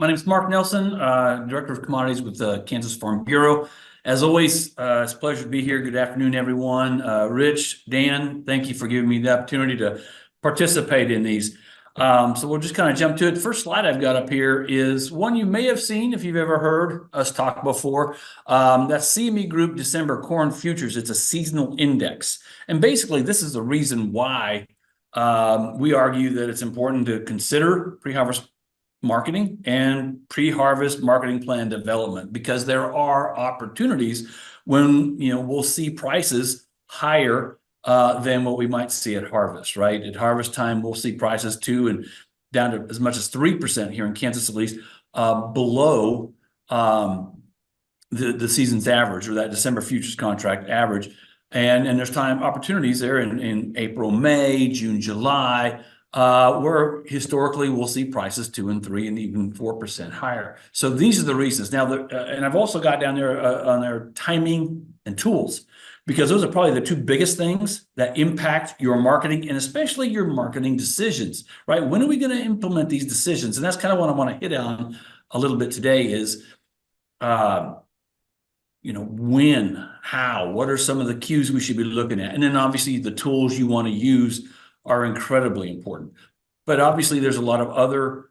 My name is Mark Nelson, Director of Commodities with the Kansas Farm Bureau. As always, it's a pleasure to be here. Good afternoon, everyone. Rich, Dan, thank you for giving me the opportunity to participate in these. So we'll just kind of jump to it. The first slide I've got up here is one you may have seen if you've ever heard us talk before. That's CME Group December Corn Futures. It's a seasonal index. And basically, this is the reason why we argue that it's important to consider pre-harvest marketing and pre-harvest marketing plan development, because there are opportunities when we'll see prices higher than what we might see at harvest. Right at harvest time, we'll see prices 2 and down to as much as 3% here in Kansas, at least, below the season's average, or that December futures contract average. And there's time opportunities there in April, May, June, July, where historically we'll see prices 2 and 3 and even 4% higher. So these are the reasons. Now, and I've also got down there on their timing and tools, because those are probably the two biggest things that impact your marketing and especially your marketing decisions, right? When are we going to implement these decisions? And that's kind of what I want to hit on a little bit today is, when, how, what are some of the cues we should be looking at? And then obviously the tools you want to use are incredibly important. But obviously there's a lot of other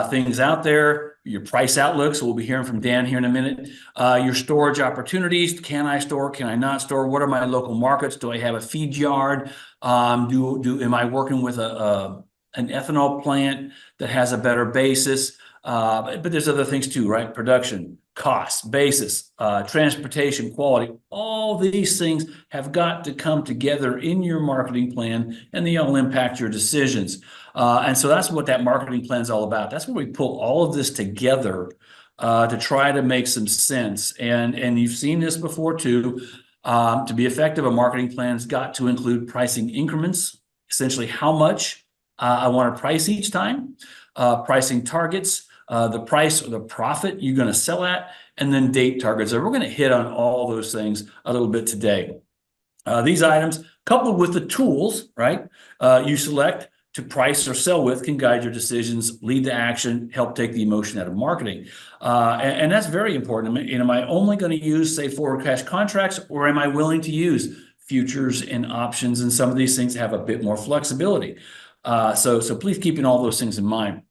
things out there. Your price outlook, so we'll be hearing from Dan here in a minute. Your storage opportunities. Can I store? Can I not store? What are my local markets? Do I have a feed yard? Am I working with an ethanol plant that has a better basis? But there's other things too, right? Production, cost, basis, transportation, quality. All these things have got to come together in your marketing plan, and they all impact your decisions. And so that's what that marketing plan is all about. That's where we pull all of this together to try to make some sense. And you've seen this before too. To be effective, a marketing plan has got to include pricing increments, essentially how much I want to price each time, pricing targets, the price or the profit you're going to sell at, and then date targets. So we're going to hit on all those things a little bit today. These items, coupled with the tools, right, you select to price or sell with, can guide your decisions, lead to action, help take the emotion out of marketing. And that's very important. Am I only going to use, say, forward cash contracts, or am I willing to use futures and options? And some of these things have a bit more flexibility. So please keep all those things in mind.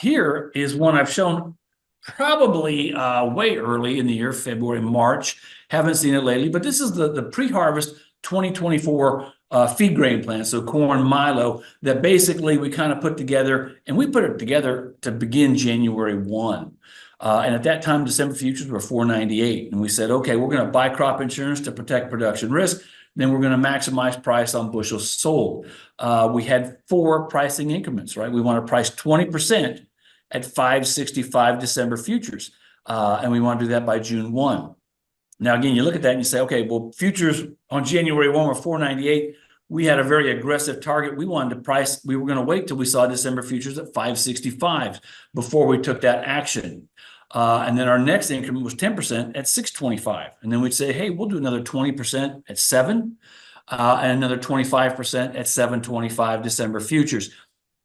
Here is one I've shown probably way early in the year, February, March. Haven't seen it lately, but this is the pre-harvest 2024 feed grain plan, so corn, milo, that basically we kind of put together, and we put it together to begin January 1. And at that time, December futures were $4.98. And we said, okay, we're going to buy crop insurance to protect production risk. Then we're going to maximize price on bushels sold. We had 4 pricing increments, right? We want to price 20% at $5.65 December futures. And we want to do that by June 1. Now, again, you look at that and you say, okay, well, futures on January 1 were $4.98. We had a very aggressive target. We wanted to price, we were going to wait till we saw December futures at $5.65 before we took that action. And then our next increment was 10% at $6.25. And then we'd say, hey, we'll do another 20% at 7 and another 25% at $7.25 December futures.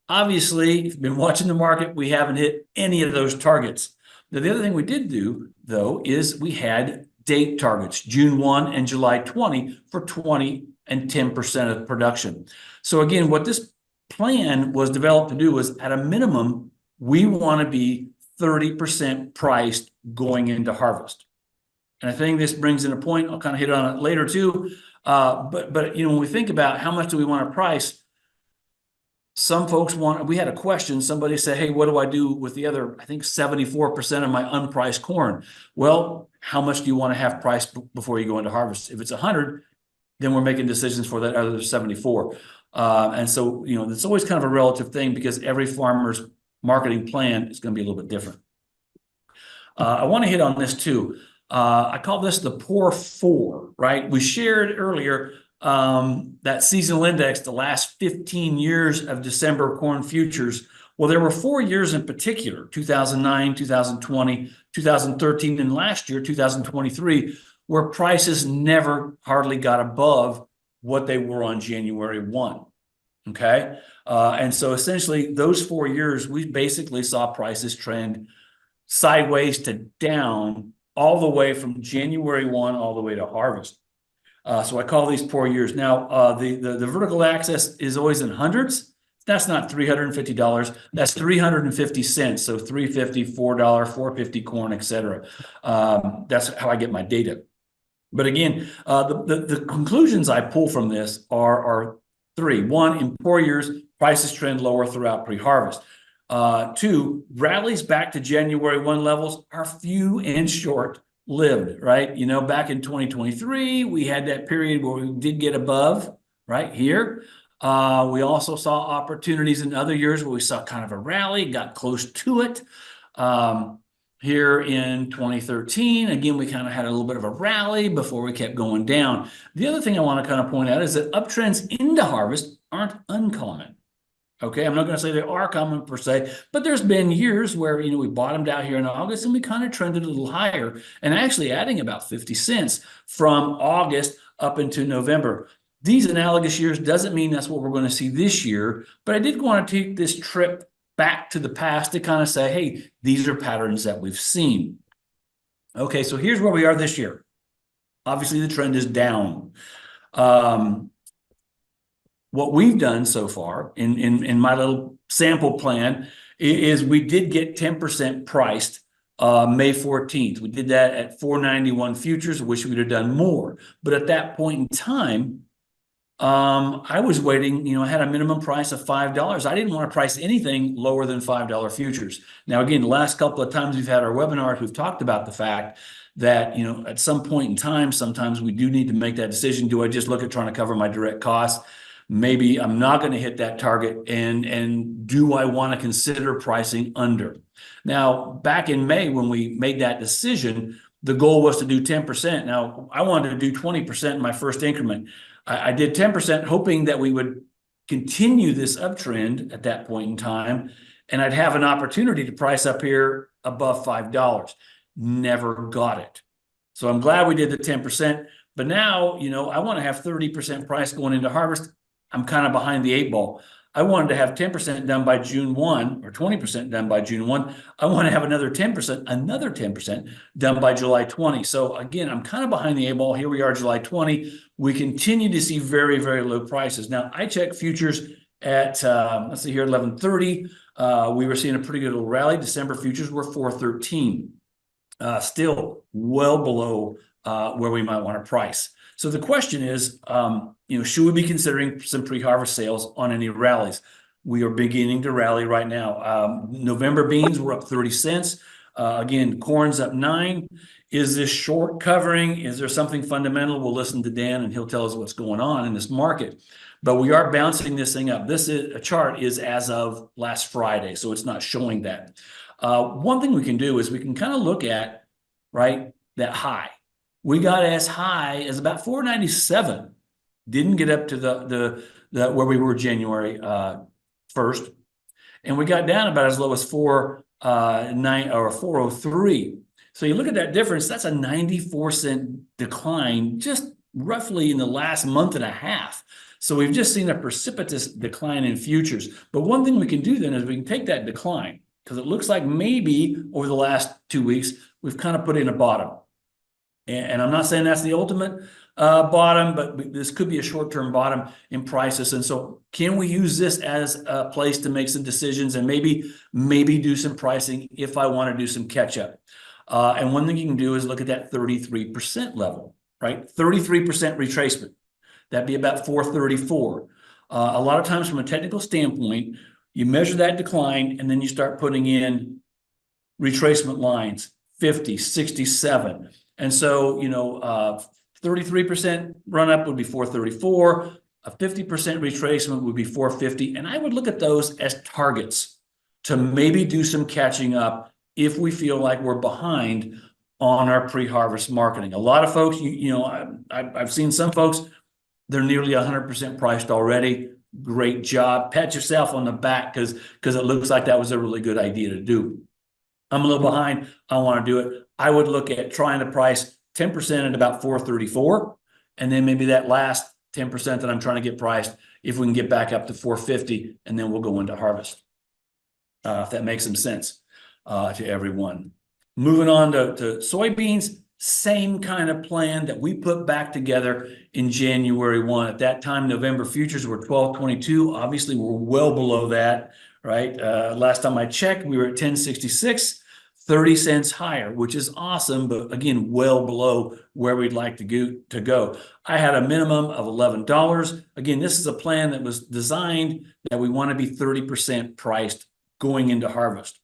Obviously, if you've been watching the market, we haven't hit any of those targets. Now, the other thing we did do, though, is we had date targets, June 1 and July 20 for 20 and 10% of production. So again, what this plan was developed to do was, at a minimum, we want to be 30% priced going into harvest. And I think this brings in a point, I'll kind of hit on it later too. But when we think about how much do we want to price, some folks we had a question, somebody said, hey, what do I do with the other, I think 74% of my unpriced corn? Well, how much do you want to have priced before you go into harvest? If it's 100, then we're making decisions for that other 74. And so, it's always kind of a relative thing, because every farmer's marketing plan is going to be a little bit different. I want to hit on this too. I call this the poor 4, right? We shared earlier that seasonal index, the last 15 years of December corn futures. Well, there were 4 years in particular, 2009, 2020, 2013, and last year, 2023, where prices never hardly got above what they were on January 1. Okay. And so essentially those 4 years, we basically saw prices trend sideways to down all the way from January 1 all the way to harvest. So I call these poor years. Now, the vertical axis is always in hundreds. That's not $350. That's 350 cents. So $3.50, $4, $4.50 corn, etc. That's how I get my data. But again, the conclusions I pull from this are three. One, in poor years, prices trend lower throughout pre-harvest. Two, rallies back to January 1 levels are few and short-lived, right? You know, back in 2023, we had that period where we did get above, right here. We also saw opportunities in other years where we saw kind of a rally, got close to it. Here in 2013, again, we kind of had a little bit of a rally before we kept going down. The other thing I want to kind of point out is that uptrends into harvest aren't uncommon. Okay, I'm not going to say they are common per se, but there's been years where, you know, we bottomed out here in August and we kind of trended a little higher and actually adding about 50 cents from August up into November. These analogous years doesn't mean that's what we're going to see this year, but I did want to take this trip back to the past to kind of say, hey, these are patterns that we've seen. Okay, so here's where we are this year. Obviously, the trend is down. What we've done so far in my little sample plan is we did get 10% priced May 14th. We did that at 491 futures. I wish we'd have done more. But at that point in time, I was waiting, you know, I had a minimum price of $5. I didn't want to price anything lower than $5 futures. Now, again, the last couple of times we've had our webinars, we've talked about the fact that, you know, at some point in time, sometimes we do need to make that decision. Do I just look at trying to cover my direct costs? Maybe I'm not going to hit that target, and do I want to consider pricing under? Now, back in May, when we made that decision, the goal was to do 10%. Now, I wanted to do 20% in my first increment. I did 10%, hoping that we would continue this uptrend at that point in time, and I'd have an opportunity to price up here above $5. Never got it. So I'm glad we did the 10%, but now, you know, I want to have 30% price going into harvest. I'm kind of behind the eight ball. I wanted to have 10% done by June 1 or 20% done by June 1. I want to have another 10% done by July 20. So again, I'm kind of behind the eight ball. Here we are, July 20. We continue to see very, very low prices. Now, I checked futures at, let's see here, 11:30. We were seeing a pretty good little rally. December futures were 413. Still well below where we might want to price. So the question is, you know, should we be considering some pre-harvest sales on any rallies? We are beginning to rally right now. November beans were up 30 cents. Again, corn's up 9. Is this short covering? Is there something fundamental? We'll listen to Dan and he'll tell us what's going on in this market. But we are bouncing this thing up. This is a chart is as of last Friday, so it's not showing that. One thing we can do is we can kind of look at, right, that high. We got as high as about 497. Didn't get up to the where we were January 1st, and we got down about as low as 409 or 403. So you look at that difference. That's a 94-cent decline, just roughly in the last month and a half. So we've just seen a precipitous decline in futures. But one thing we can do then is we can take that decline, because it looks like maybe over the last 2 weeks we've kind of put in a bottom. And I'm not saying that's the ultimate bottom, but this could be a short-term bottom in prices. And so can we use this as a place to make some decisions and maybe do some pricing if I want to do some catch-up? And one thing you can do is look at that 33% level, right? 33% retracement. That'd be about 434. A lot of times from a technical standpoint, you measure that decline and then you start putting in retracement lines, 50, 67. And so, you know, 33% run up would be 434. A 50% retracement would be 450. And I would look at those as targets to maybe do some catching up if we feel like we're behind on our pre-harvest marketing. A lot of folks, you know, I've seen some folks, they're nearly 100% priced already. Great job. Pat yourself on the back because it looks like that was a really good idea to do. I'm a little behind. I want to do it. I would look at trying to price 10% at about 434, and then maybe that last 10% that I'm trying to get priced if we can get back up to 450, and then we'll go into harvest. If that makes some sense to everyone. Moving on to soybeans, same kind of plan that we put back together in January 1. At that time, November futures were 12.22. Obviously, we're well below that, right? Last time I checked, we were at 10.66, 30 cents higher, which is awesome, but again, well below where we'd like to go. I had a minimum of $11. Again, this is a plan that was designed that we want to be 30% priced going into harvest.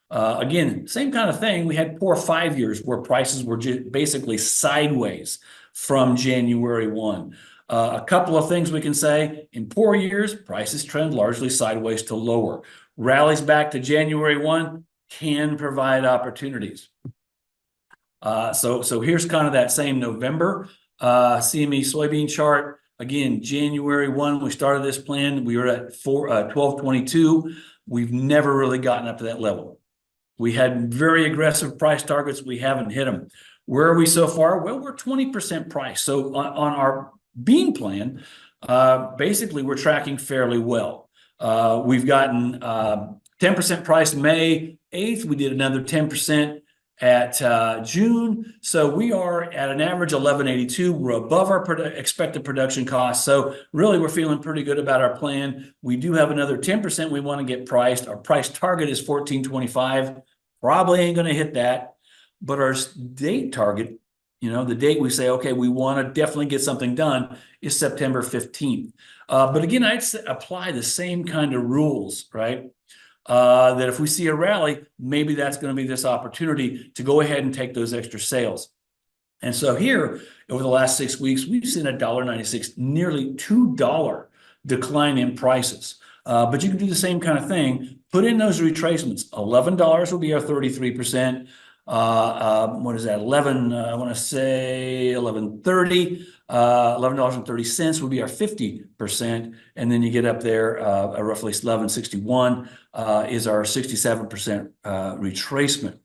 Again, same kind of thing. We had poor 5 years where prices were basically sideways from January 1. A couple of things we can say: in poor years, prices trend largely sideways to lower. Rallies back to January 1 can provide opportunities. So here's kind of that same November CME soybean chart. Again, January 1, we started this plan. We were at 12.22. We've never really gotten up to that level. We had very aggressive price targets. We haven't hit them. Where are we so far? Well, we're 20% price. So on our bean plan, basically we're tracking fairly well. We've gotten 10% price May 8th. We did another 10% at June. So we are at an average 11.82. We're above our expected production costs. So really, we're feeling pretty good about our plan. We do have another 10% we want to get priced. Our price target is 14.25. Probably ain't going to hit that. But our date target, the date we say, okay, we want to definitely get something done, is September 15th. But again, I'd apply the same kind of rules, right? That if we see a rally, maybe that's going to be this opportunity to go ahead and take those extra sales. And so here, over the last 6 weeks, we've seen a $1.96, nearly $2 decline in prices. But you can do the same kind of thing. Put in those retracements. $11 will be our 33%. What is that? I want to say 11.30. $11.30 would be our 50%. And then you get up there, roughly 11.61 is our 67% retracement.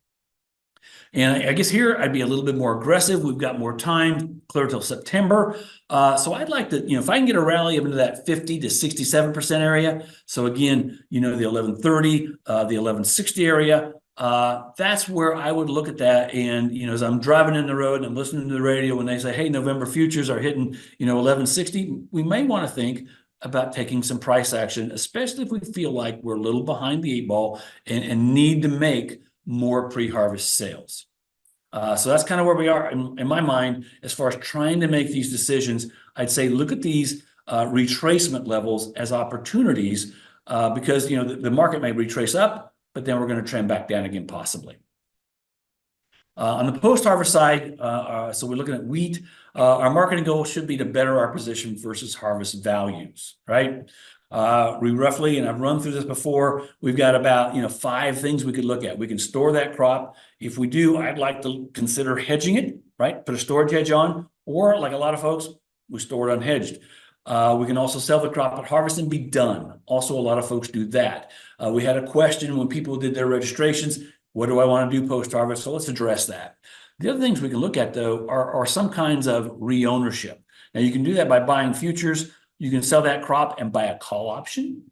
And I guess here I'd be a little bit more aggressive. We've got more time, clear till September. So I'd like to, if I can get a rally up into that 50 to 67% area. So again, the 11.30, the 11.60 area. That's where I would look at that. And, as I'm driving in the road and I'm listening to the radio, when they say, hey, November futures are hitting, 11.60, we may want to think about taking some price action, especially if we feel like we're a little behind the 8-ball and need to make more pre-harvest sales. So that's kind of where we are in my mind, as far as trying to make these decisions. I'd say, look at these retracement levels as opportunities, because, the market may retrace up, but then we're going to trend back down again, possibly. On the post-harvest side, so we're looking at wheat. Our marketing goal should be to better our position versus harvest values, right? We roughly, and I've run through this before, we've got about 5 things we could look at. We can store that crop. If we do, I'd like to consider hedging it, right? Put a storage hedge on, or like a lot of folks, we store it unhedged. We can also sell the crop at harvest and be done. Also, a lot of folks do that. We had a question when people did their registrations: what do I want to do post-harvest? So let's address that. The other things we can look at, though, are some kinds of re-ownership. Now, you can do that by buying futures. You can sell that crop and buy a call option,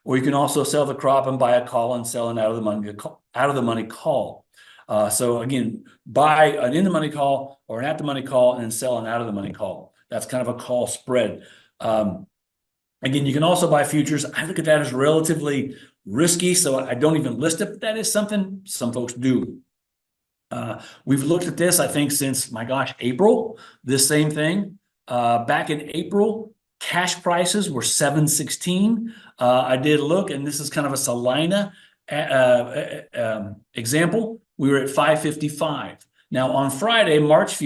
or you can also sell the crop and buy a call and sell an out of the money call. So again, buy an in the money call or an at the money call and then sell an out of the money call. That's kind of a call spread. Again, you can also buy futures. I look at that as relatively risky, so I don't even list it, but that is something some folks do. We've looked at this, I think, since, my gosh, April, this same thing. Back in April, cash prices were $7.16. I did look, and this is kind of a Salina example. We were at $5.55. Now, on Friday, March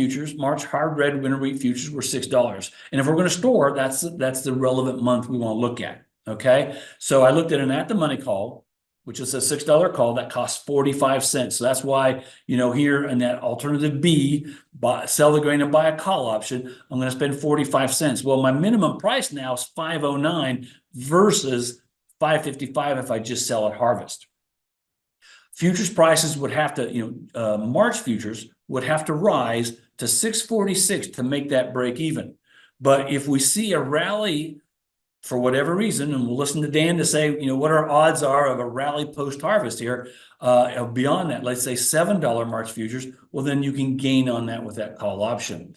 hard red winter wheat futures were $6. And if we're going to store, that's the relevant month we want to look at. Okay, so I looked at an at-the-money call, which is a $6 call that costs 45 cents. So that's why, here in that alternative B, sell the grain and buy a call option, I'm going to spend 45 cents. Well, my minimum price now is $5.09 versus $5.55 if I just sell at harvest. Futures prices would have to, March futures would have to rise to $6.46 to make that break even. But if we see a rally for whatever reason, and we'll listen to Dan to say, what our odds are of a rally post-harvest here, beyond that, let's say $7 March futures, well, then you can gain on that with that call option.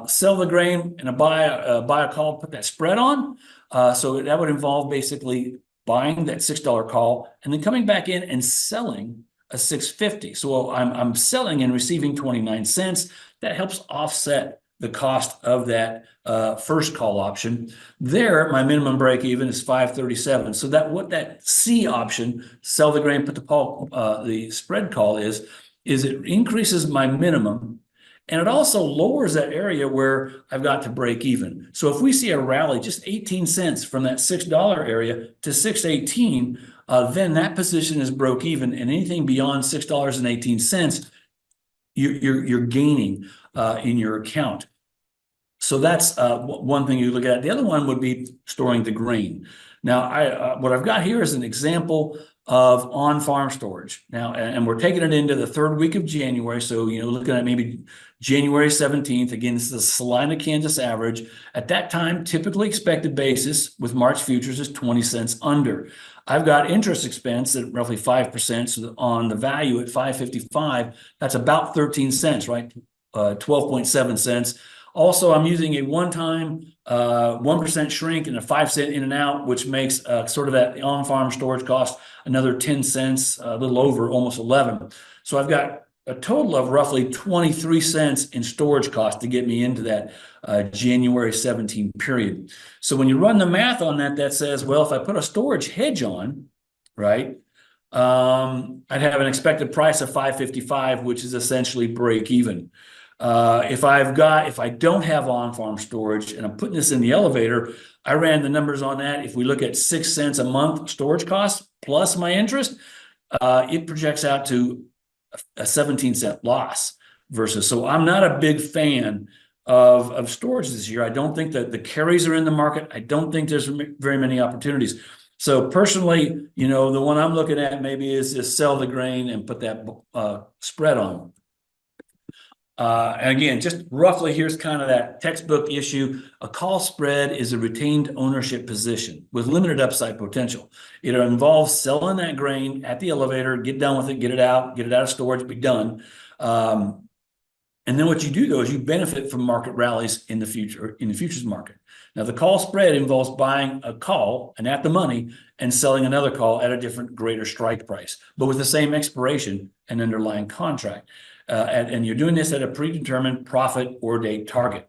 Sell the grain and buy a call, put that spread on. So that would involve basically buying that $6 call and then coming back in and selling a $6.50. So I'm selling and receiving 29 cents. That helps offset the cost of that first call option. There, my minimum break even is 537. So what that C option, sell the grain, put the spread call is it increases my minimum, and it also lowers that area where I've got to break even. So if we see a rally just 18 cents from that $6 area to 6.18, then that position is broke even, and anything beyond $6.18, you're gaining in your account. So that's one thing you look at. The other one would be storing the grain. Now, what I've got here is an example of on-farm storage. Now, and we're taking it into the third week of January. So, looking at maybe January 17th. Again, this is the Salina, Kansas average. At that time, typically expected basis with March futures is 20 cents under. I've got interest expense at roughly 5%. So on the value at 555, that's about 13 cents, right? 12.7 cents. Also, I'm using a one-time 1% shrink and a 5-cent in and out, which makes sort of that on-farm storage cost another 10 cents, a little over, almost 11. So I've got a total of roughly 23 cents in storage cost to get me into that January 17 period. So when you run the math on that, that says, well, if I put a storage hedge on, right, I'd have an expected price of 555, which is essentially break even. If I don't have on-farm storage and I'm putting this in the elevator, I ran the numbers on that. If we look at 6 cents a month storage cost plus my interest, it projects out to a 17-cent loss versus. So I'm not a big fan of storage this year. I don't think that the carries are in the market. I don't think there's very many opportunities. So personally, the one I'm looking at maybe is just sell the grain and put that spread on. And again, just roughly, here's kind of that textbook issue. A call spread is a retained ownership position with limited upside potential. It involves selling that grain at the elevator, get done with it, get it out of storage, be done. And then what you do, though, is you benefit from market rallies in the futures market. Now, the call spread involves buying a call and at the money and selling another call at a different, greater strike price, but with the same expiration and underlying contract. And you're doing this at a predetermined profit or date target.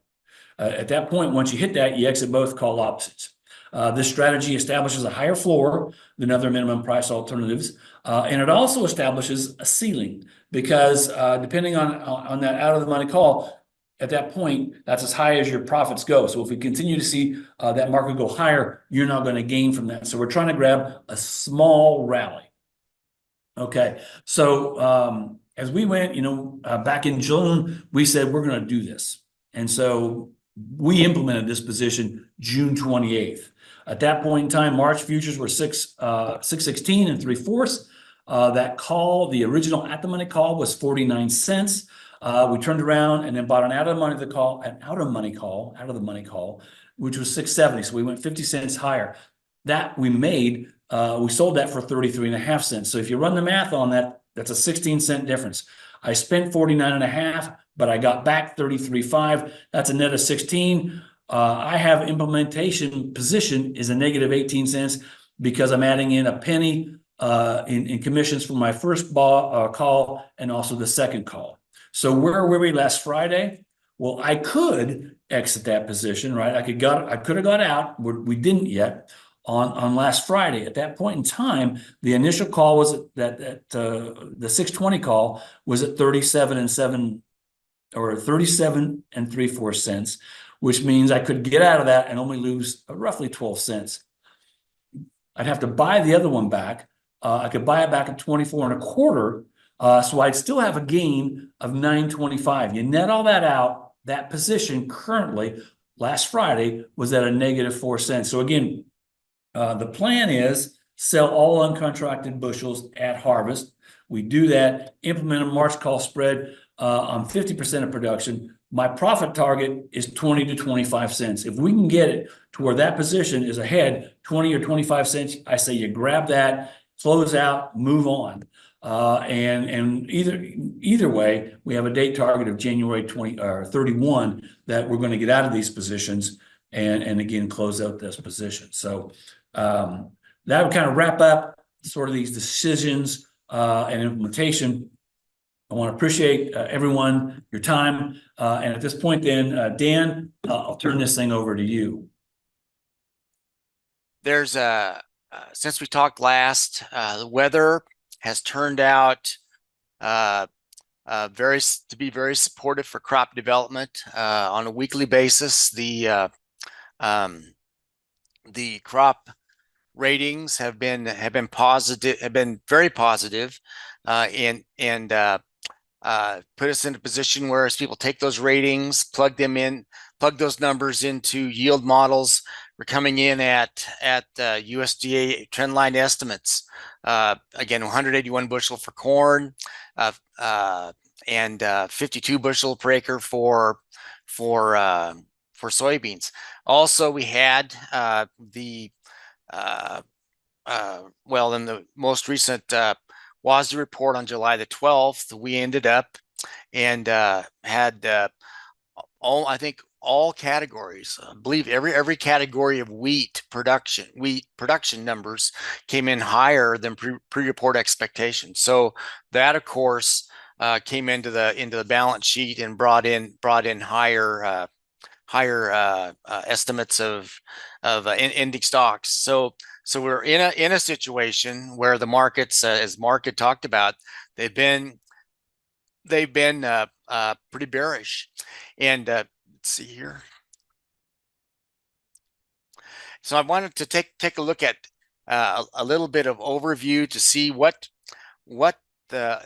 At that point, once you hit that, you exit both call options. This strategy establishes a higher floor than other minimum price alternatives, and it also establishes a ceiling because depending on that out-of-the-money call, at that point, that's as high as your profits go. So if we continue to see that market go higher, you're not going to gain from that. So we're trying to grab a small rally. Okay, so as we went, back in June, we said we're going to do this. And so we implemented this position June 28th. At that point in time, March futures were 616 and 3/4. That call, the original at the money call, was 49 cents. We turned around and then bought an out of the money call, which was 670. So we went 50 cents higher. That we sold that for 33.5 cents. So if you run the math on that, that's a 16-cent difference. I spent 49.5, but I got back 33.5. That's a net of 16. I have implementation position is a negative 18 cents because I'm adding in a penny in commissions for my first call and also the second call. So where were we last Friday? Well, I could exit that position, right? I could have got out. We didn't yet. On last Friday. At that point in time, the initial call was the 620 call was at 37 and 3/4 cents, which means I could get out of that and only lose roughly 12 cents. I'd have to buy the other one back. I could buy it back at 24.25. So I'd still have a gain of 9.25. You net all that out, that position currently last Friday was at a negative 4 cents. So again, the plan is sell all uncontracted bushels at harvest. We do that, implement a March call spread on 50% of production. My profit target is 20 to 25 cents. If we can get it to where that position is ahead 20 or 25 cents, I say you grab that, close out, move on. And either way, we have a date target of January 20 or 31 that we're going to get out of these positions and again close out this position. So that would kind of wrap up sort of these decisions and implementation. I want to appreciate everyone, your time. And at this point then, Dan, I'll turn this thing over to you. There's since we talked last, the weather has turned out to be very supportive for crop development on a weekly basis. The crop ratings have been positive, have been very positive, and put us in a position where as people take those ratings, plug those numbers into yield models, we're coming in at USDA trendline estimates. Again, 181 bushel for corn, and 52 bushel per acre for soybeans. Also, we had well, in the most recent WASDE report on July the 12th, we ended up and had I think all categories. I believe every category of wheat production numbers came in higher than pre-report expectations. So that, of course, came into the balance sheet and brought in higher estimates of ending stocks. So we're in a situation where the markets, as Mark had talked about, they've been pretty bearish. And let's see here. So I wanted to take a look at a little bit of overview to see what the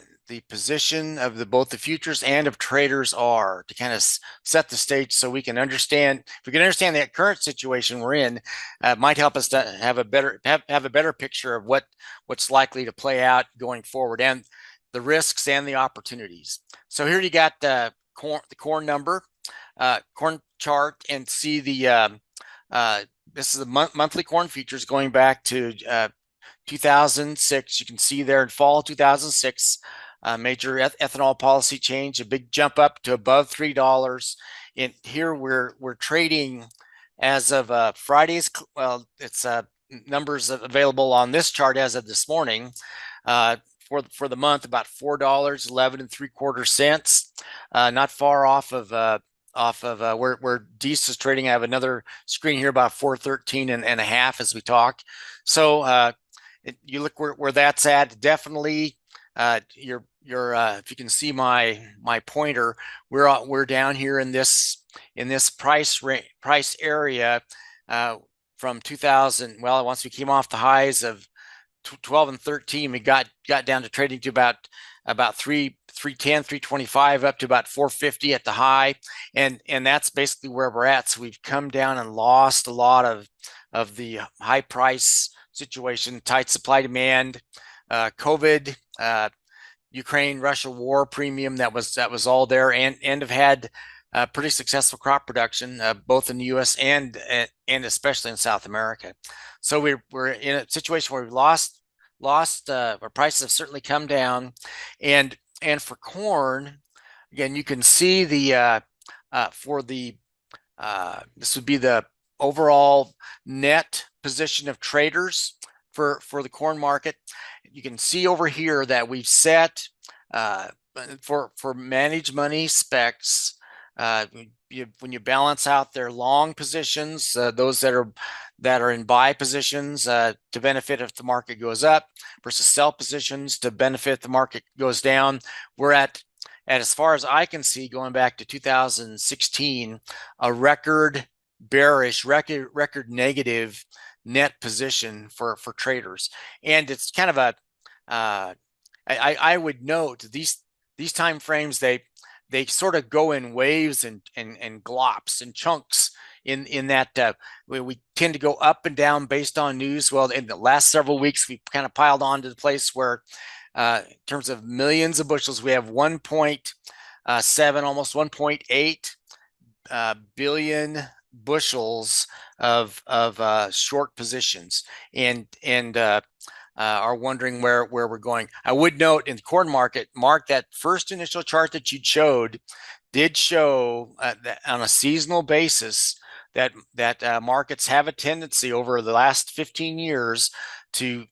position of both the futures and of traders are, to kind of set the stage so we can understand. If we can understand the current situation we're in, it might help us to have a better picture of what's likely to play out going forward, and the risks and the opportunities. So here you got the corn number, corn chart, and see the this is the monthly corn futures going back to 2006. You can see there in fall 2006, major ethanol policy change, a big jump up to above $3. And here we're trading as of Friday's. Well, it's numbers available on this chart as of this morning. For the month, about $4.11 3/4. Not far off of where diesel is trading. I have another screen here about 413 and a half as we talk. So you look where that's at. Definitely, if you can see my pointer, we're down here in this price area from 2000. Well, once we came off the highs of 12 and 13, we got down to trading to about 310, 325, up to about 450 at the high, and that's basically where we're at. So we've come down and lost a lot of the high price situation, tight supply demand, COVID, Ukraine Russia war premium that was all there, and have had pretty successful crop production both in the U.S. and especially in South America. So we're in a situation where we've lost our prices have certainly come down, and for corn, again, you can see the for the this would be the overall net position of traders for the corn market. You can see over here that we've set for managed money specs. When you balance out their long positions, those that are in buy positions to benefit if the market goes up, versus sell positions to benefit if the market goes down, we're at as far as I can see, going back to 2016, a record bearish, record negative net position for traders. And it's kind of a I would note these time frames, they sort of go in waves and glops and chunks in that we tend to go up and down based on news. Well, in the last several weeks, we've kind of piled on to the place where in terms of millions of bushels, we have 1.2 almost 1.8 billion bushels of short positions, and are wondering where we're going. I would note in the corn market, Mark, that first initial chart that you showed did show that on a seasonal basis that markets have a tendency over the last 15 years to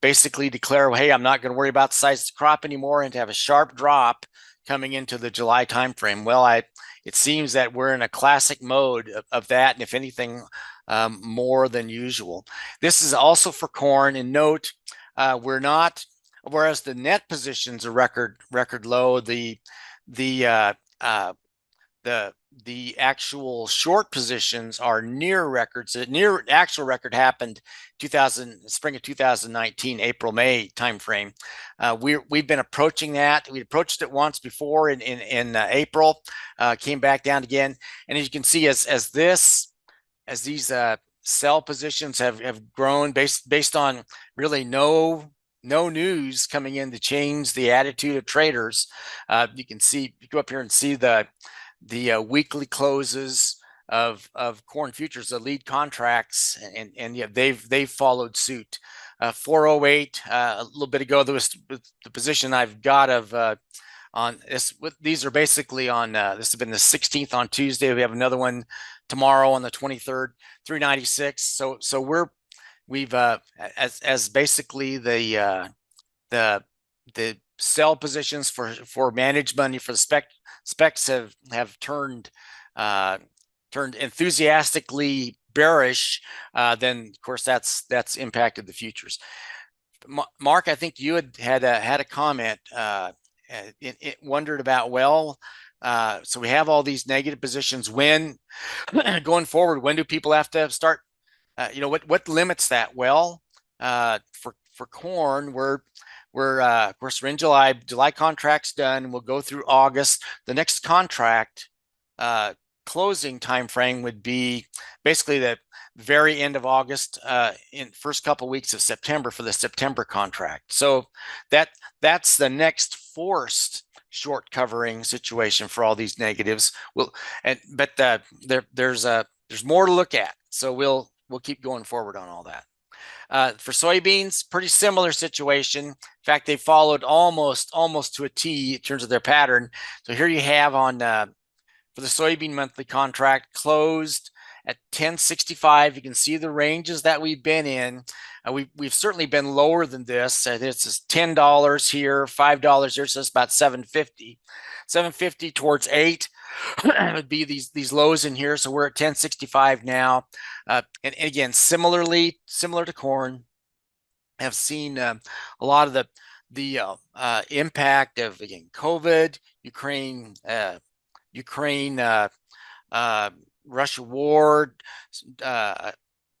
basically declare, hey, I'm not going to worry about the size of the crop anymore, and to have a sharp drop coming into the July timeframe. Well, it seems that we're in a classic mode of that, and if anything, more than usual. This is also for corn, and note we're not. Whereas the net positions are record low, the the actual short positions are near records. The near actual record happened spring of 2019, April May timeframe. We've been approaching that. We approached it once before in April, came back down again, and as you can see, as these sell positions have grown based on really no news coming in to change the attitude of traders. You can see, you go up here and see the weekly closes of corn futures, the lead contracts, and yeah, they've followed suit. 408 a little bit ago, there was the position I've got of on this. These are basically on this has been the 16th on Tuesday. We have another one tomorrow on the 23rd, 396. So we've as basically the sell positions for managed money for the specs have turned enthusiastically bearish. Then of course that's impacted the futures. Mark, I think you had a comment. It wondered about, well, so we have all these negative positions. When going forward, when do people have to start? What limits that? Well, for corn, of course, we're in July. July contract's done. We'll go through August. The next contract closing time frame would be basically the very end of August, in first couple of weeks of September for the September contract. So that's the next forced short covering situation for all these negatives. But there's more to look at. So we'll keep going forward on all that. For soybeans, pretty similar situation. In fact, they followed almost to a T in terms of their pattern. So here you have on for the soybean monthly contract closed at 1065. You can see the ranges that we've been in. We've certainly been lower than this. This is $10 here, $5 here, so it's about 750. 750 towards 8 would be these lows in here. So we're at 1065 now. And again, similar to corn, have seen a lot of the impact of, again, COVID, Ukraine, Russia war,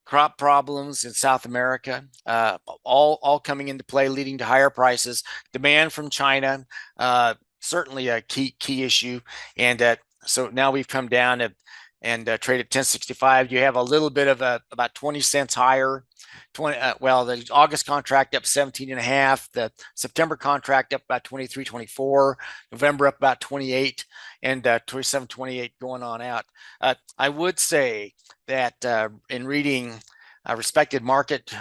crop problems in South America, all coming into play, leading to higher prices. Demand from China, certainly a key issue, and so now we've come down and traded 1065. You have a little bit of about 20 cents higher. Well, the August contract up 17 and a half, the September contract up about 23, 24, November up about 28, and 27, 28 going on out. I would say that in reading respected market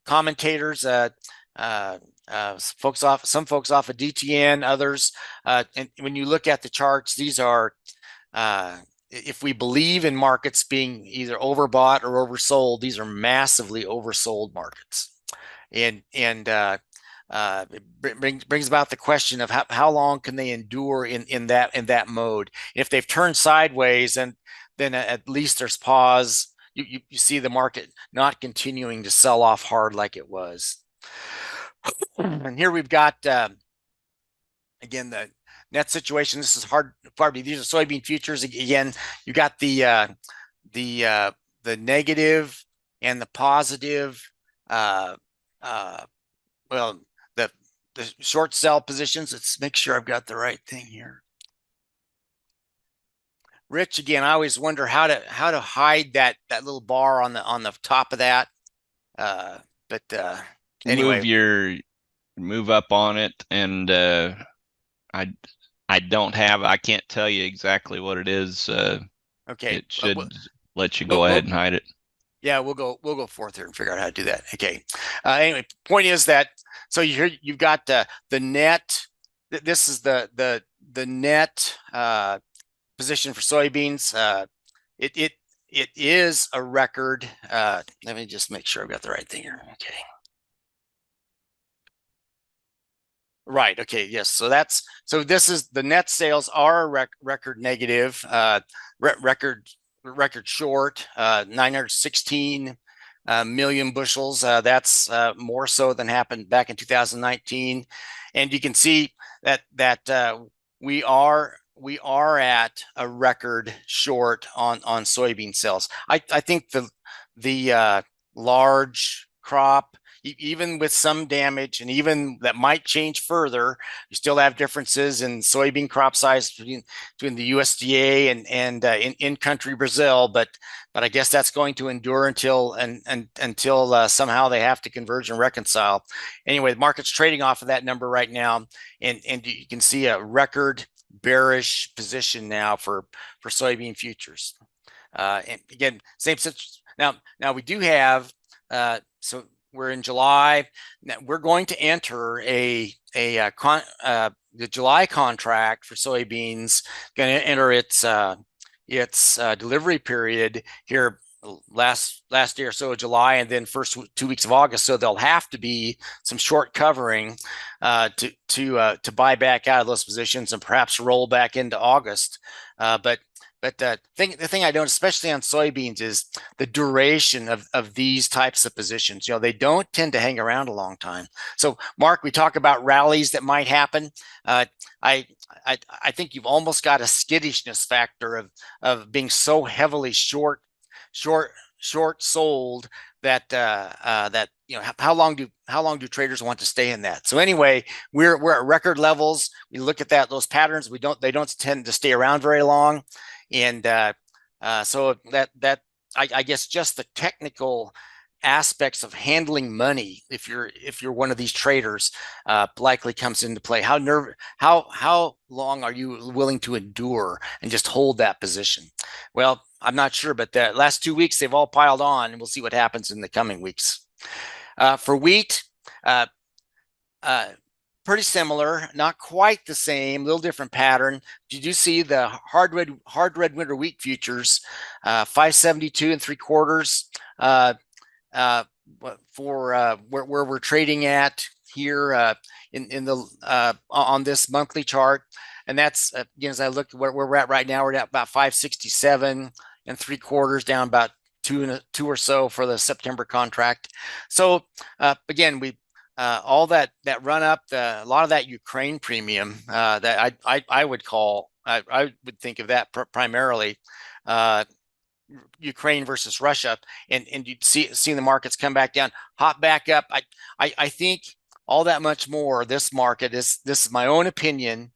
commentators, some folks off of DTN, others, and when you look at the charts, these are if we believe in markets being either overbought or oversold, these are massively oversold markets, and it brings about the question of how long can they endure in that mode. If they've turned sideways, and then at least there's pause. You see the market not continuing to sell off hard like it was. And here we've got again the net situation. This is hard. These are soybean futures. Again, you got the negative and the positive. Well, the short sell positions. Let's make sure I've got the right thing here. Rich, again, I always wonder how to hide that little bar on the top of that. But anyway, move up on it and I I don't have. I can't tell you exactly what it is. Okay. It should let you We'll, go ahead we'll, and hide it. yeah, we'll go forth here and figure out how to do that. Okay. Anyway, point is that so you've got the net. This is the net position for soybeans. It it it is a record. Let me just make sure I've got the right thing here. Okay. Right. Okay. Yes. So this is the net sales are a record negative, record short, 916 million bushels. That's more so than happened back in 2019, and you can see that we are at a record short on soybean sales. I think the large crop, even with some damage, and even that might change further, you still have differences in soybean crop size between the USDA and in country Brazil, but I guess that's going to endure until somehow they have to converge and reconcile. Anyway, the market's trading off of that number right now, and you can see a record bearish position now for soybean futures. And again, same now we do have so we're in July. Now we're going to enter the July contract for soybeans. Going to enter its delivery period here last day or so of July, and then first 2 weeks of August. So there'll have to be some short covering to buy back out of those positions and perhaps roll back into August. But the thing I noticed, especially on soybeans, is the duration of these types of positions. They don't tend to hang around a long time. So, Mark, we talk about rallies that might happen. I think you've almost got a skittishness factor of being so heavily short sold that how long do traders want to stay in that? So anyway, we're at record levels. We look at those patterns. They don't tend to stay around very long. And so I guess just the technical aspects of handling money, if you're one of these traders, likely comes into play. How long are you willing to endure and just hold that position? Well, I'm not sure, but the last 2 weeks they've all piled on, and we'll see what happens in the coming weeks. For wheat, pretty similar, not quite the same, little different pattern. Did you see the hard red winter wheat futures, 572 and 3/4 for where we're trading at here in the on this monthly chart, and that's again, as I look at where we're at right now, we're at about 567 and 3/4, down about two or so for the September contract. So again, all that run up, a lot of that Ukraine premium that I would call, I would think of that primarily Ukraine versus Russia, and you'd see the markets come back down, hop back up. I think all that much more. This market is my own opinion.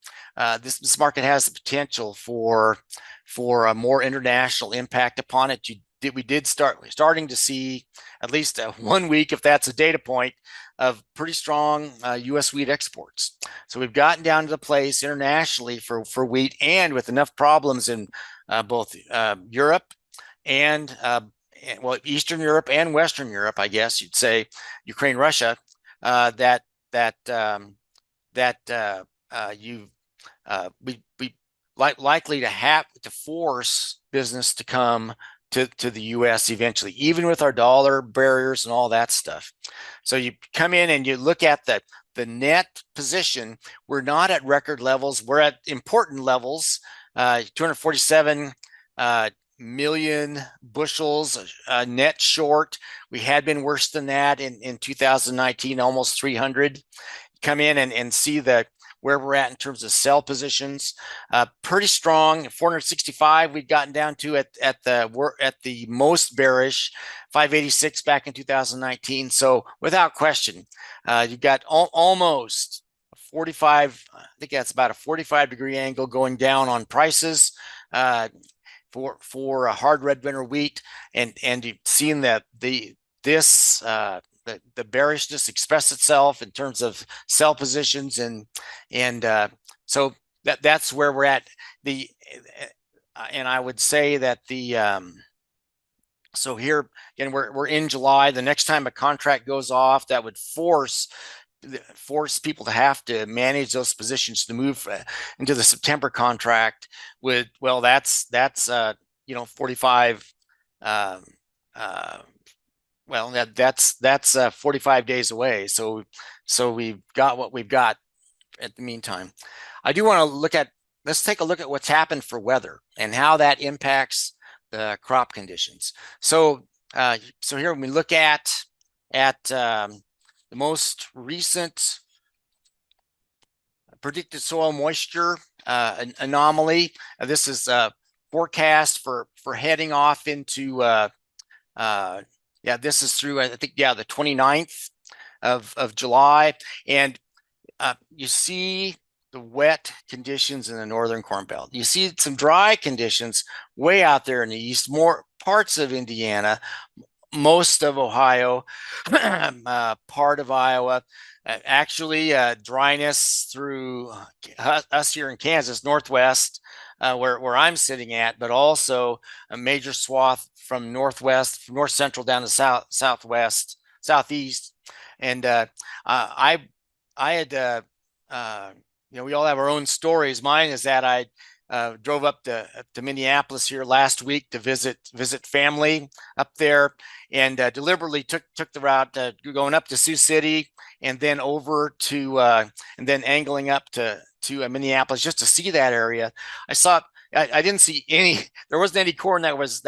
This market has the potential for a more international impact upon it. We did starting to see at least 1 week, if that's a data point, of pretty strong U.S. wheat exports. So we've gotten down to the place internationally for wheat, and with enough problems in both Europe and well, Eastern Europe and Western Europe, I guess you'd say, Ukraine, Russia, that we likely to have to force business to come to the U.S. eventually, even with our dollar barriers and all that stuff. So you come in and you look at the net position. We're not at record levels. We're at important levels, 247 million bushels net short. We had been worse than that in 2019, almost 300. Come in and see where we're at in terms of sell positions. Pretty strong, 465 we'd gotten down to at the most bearish, 586 back in 2019. So without question, you've got almost 45, I think that's about a 45-degree angle going down on prices for a hard red winter wheat, and you've seen that the bearishness express itself in terms of sell positions and so that's where we're at. And I would say that so here again, we're in July. The next time a contract goes off, that would force people to have to manage those positions to move into the September contract with, well, that's 45 well, that's 45 days away. So we've got what we've got at the meantime. I do want to let's take a look at what's happened for weather and how that impacts the crop conditions. So here when we look at the most recent predicted soil moisture anomaly, this is forecast for heading off into this is through, I think, the 29th of July. And you see the wet conditions in the northern Corn Belt. You see some dry conditions way out there in the east, more parts of Indiana, most of Ohio, part of Iowa. Actually, dryness through us here in Kansas, Northwest, where I'm sitting at, but also a major swath from Northwest, from North Central down to Southwest, Southeast. And I had, we all have our own stories. Mine is that I drove up to Minneapolis here last week to visit family up there, and deliberately took the route going up to Sioux City and then over to and then angling up to Minneapolis just to see that area. I didn't see there wasn't any corn that was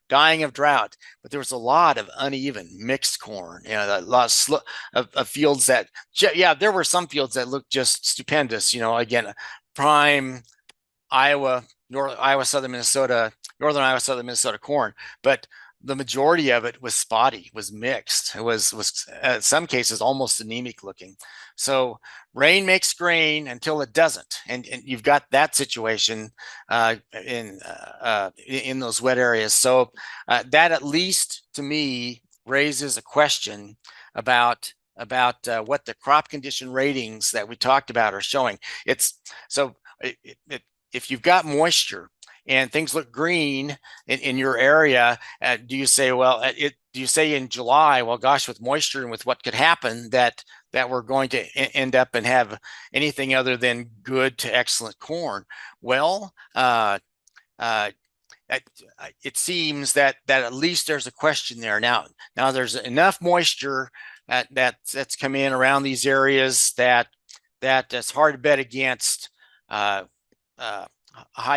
dying of drought, but there was a lot of uneven mixed corn, a lot of fields that, there were some fields that looked just stupendous, again, prime Iowa, northern Iowa, southern Minnesota corn, but the majority of it was spotty, was mixed. It was in some cases almost anemic looking. So rain makes grain until it doesn't, and you've got that situation in those wet areas. So that, at least to me, raises a question about what the crop condition ratings that we talked about are showing. If you've got moisture and things look green in your area, do you say, do you say in July, well, gosh, with moisture and with what could happen, that we're going to end up and have anything other than good to excellent corn? Well, it seems that at least there's a question there. Now there's enough moisture that's come in around these areas that it's hard to bet against high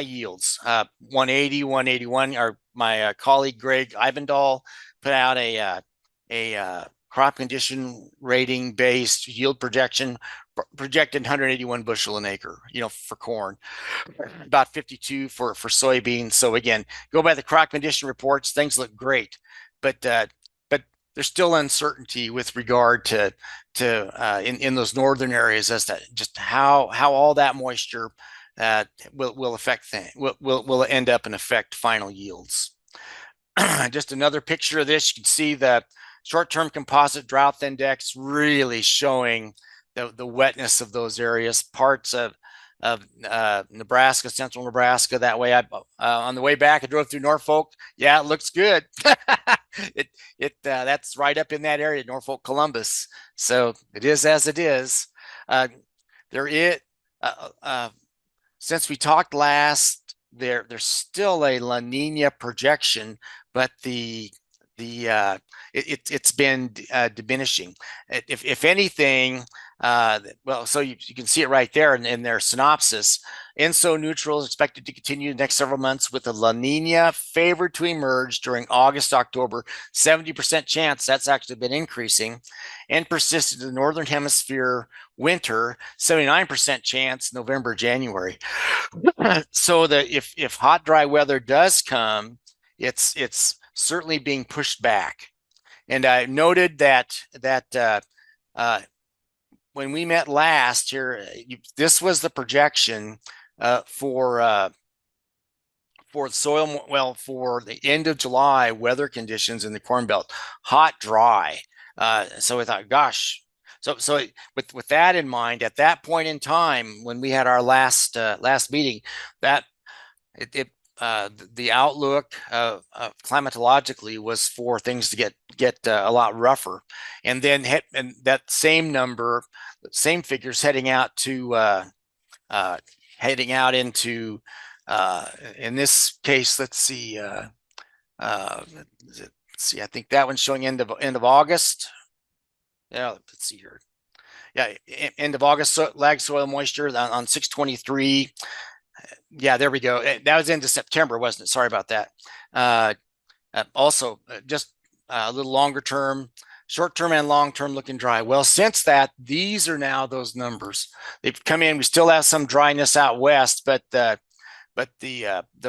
yields. 180, 181. My colleague Greg Ivendall put out a crop condition rating based yield projection, projected 181 bushel an acre, for corn, about 52 for soybeans. So again, go by the crop condition reports, things look great, but there's still uncertainty with regard to in those northern areas as to just how all that moisture will affect things, will end up and affect final yields. Just another picture of this. You can see the short-term composite drought index really showing the wetness of those areas, parts of Nebraska, central Nebraska. That way, on the way back, I drove through Norfolk. Yeah, it looks good. That's right up in that area, Norfolk, Columbus. So it is as it is. Since we talked last, there's still a La Nina projection, but it's been diminishing. If anything, so you can see it right there in their synopsis. ENSO neutral is expected to continue the next several months with a La Nina favored to emerge during August, October. 70% chance, that's actually been increasing, and persist in the northern hemisphere winter. 79% chance November, January. So that if hot, dry weather does come, it's certainly being pushed back. And I noted that when we met last here, this was the projection for soil, for the end of July weather conditions in the Corn Belt, hot, dry. So we thought, gosh, So with that in mind, at that point in time, when we had our last meeting, that the outlook climatologically was for things to get a lot rougher, and then and that same number, same figures heading out into in this case, let's see, I think that one's showing end of August. Yeah, let's see here. Yeah, end of August, lag soil moisture on 623. Yeah, there we go. That was into September, wasn't it? Sorry about that. Also, just a little longer term, short term and long term looking dry. Well, since that, these are now those numbers. They've come in. We still have some dryness out west, but the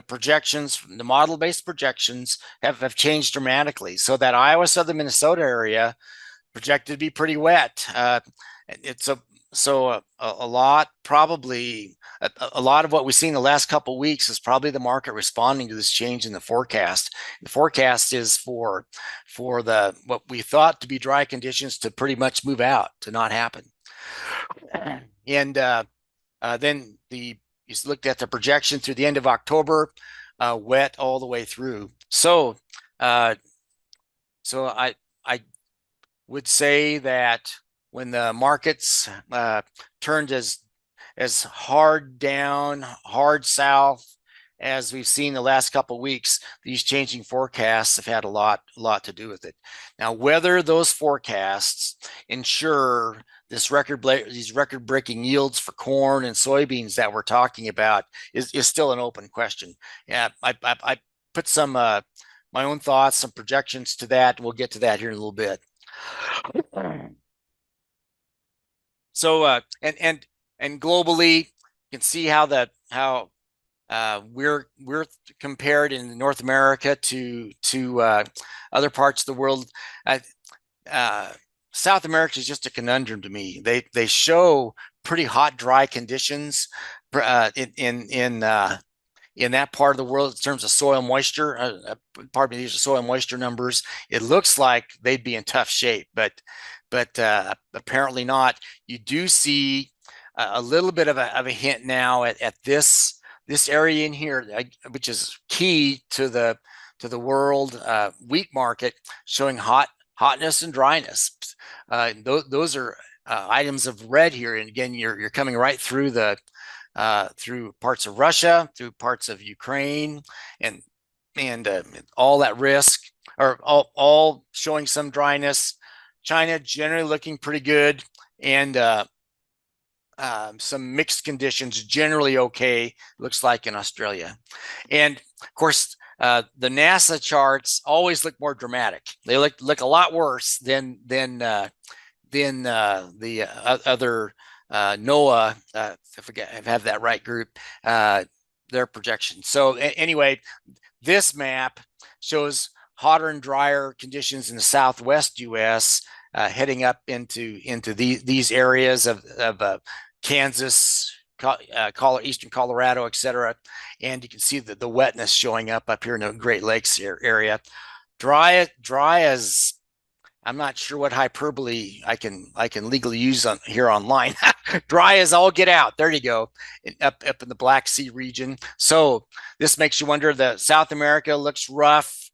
projections, the model-based projections have changed dramatically. So that Iowa, southern Minnesota area projected to be pretty wet. It's a lot, probably a lot of what we've seen the last couple of weeks is probably the market responding to this change in the forecast. The forecast is for the what we thought to be dry conditions to pretty much move out, to not happen. And then you looked at the projection through the end of October, wet all the way through. So I would say that when the markets turned as hard down, hard south as we've seen the last couple of weeks, these changing forecasts have had a lot to do with it. Now, whether those forecasts ensure these record-breaking yields for corn and soybeans that we're talking about is still an open question. Yeah, I put some my own thoughts, some projections to that. We'll get to that here in a little bit. So and globally, you can see how we're compared in North America to other parts of the world. South America is just a conundrum to me. They show pretty hot, dry conditions in that part of the world in terms of soil moisture. Pardon me, these are soil moisture numbers. It looks like they'd be in tough shape, but apparently not. You do see a little bit of a hint now at this area in here, which is key to the world wheat market, showing hotness and dryness. Those are items of red here, and again, you're coming right through through parts of Russia, through parts of Ukraine, and all that risk, or all showing some dryness. China generally looking pretty good, and some mixed conditions, generally okay, looks like in Australia. And of course, the NASA charts always look more dramatic. They look a lot worse than the other NOAA, I forget, I have that right group, their projections. So anyway, this map shows hotter and drier conditions in the Southwest U.S. Heading up into these areas of Kansas, eastern Colorado, etc. And you can see the wetness showing up here in the Great Lakes area. Dry as, I'm not sure what hyperbole I can legally use here online. Dry as all get out. There you go, up in the Black Sea region. So this makes you wonder. The South America looks rough.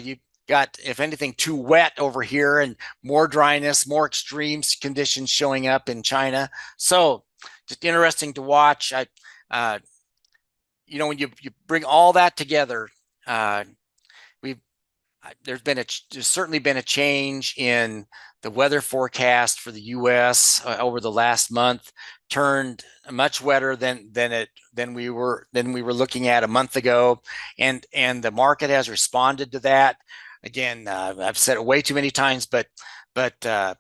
You got, if anything, too wet over here, and more dryness, more extreme conditions showing up in China. So just interesting to watch. When you bring all that together, there's certainly been a change in the weather forecast for the U.S. Over the last month. Turned much wetter than we were looking at a month ago, and the market has responded to that. Again, I've said it way too many times, but that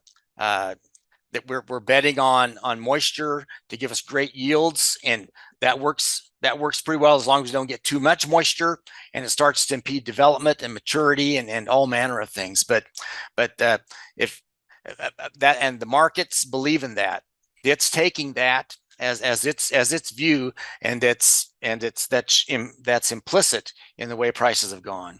we're betting on moisture to give us great yields, and that works pretty well as long as we don't get too much moisture and it starts to impede development and maturity and all manner of things. But if that, and the markets believe in that, it's taking that as its view, and that's implicit in the way prices have gone.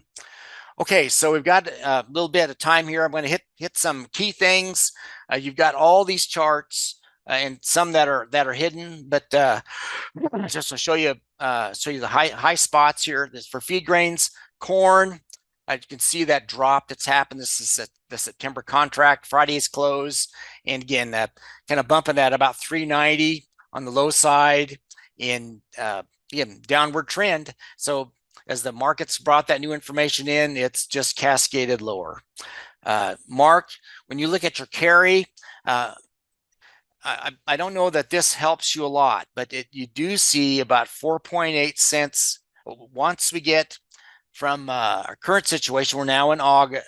Okay, so we've got a little bit of time here. I'm going to hit some key things. You've got all these charts and some that are hidden, but just to show you the high spots here. This for feed grains, corn. You can see that drop that's happened. This is the September contract, Friday's close, and again, kind of bumping at about 390 on the low side, in again, downward trend. So as the markets brought that new information in, it's just cascaded lower. Mark, when you look at your carry, I don't know that this helps you a lot, but you do see about 4.8 cents once we get from our current situation. We're now in August.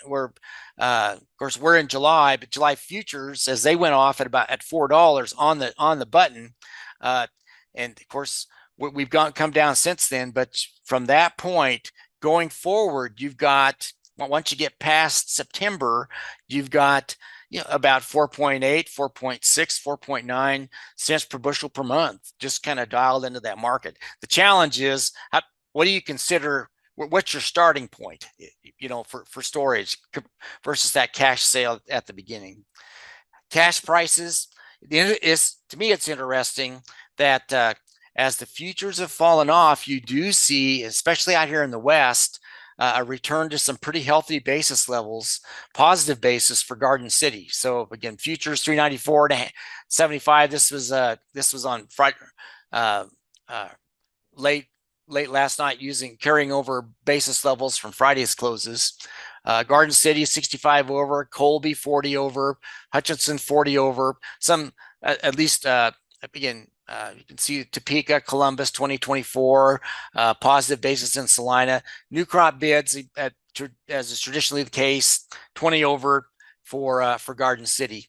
Of course, we're in July, but July futures, as they went off at $4 on the button, and of course we've come down since then. But from that point going forward, you've got, once you get past September, you've got about 4.8, 4.6, 4.9 cents per bushel per month, just kind of dialed into that market. The challenge is, what do you consider? What's your starting point, for storage versus that cash sale at the beginning? Cash prices, to me, it's interesting that as the futures have fallen off, you do see, especially out here in the West, a return to some pretty healthy basis levels, positive basis for Garden City. So again, futures 394 to 75. This was on Friday, late last night, carrying over basis levels from Friday's closes. Garden City 65 over, Colby 40 over, Hutchinson 40 over. Some at least again. You can see Topeka, Columbus 2024, positive basis in Salina. New crop bids, as is traditionally the case, 20 over for Garden City.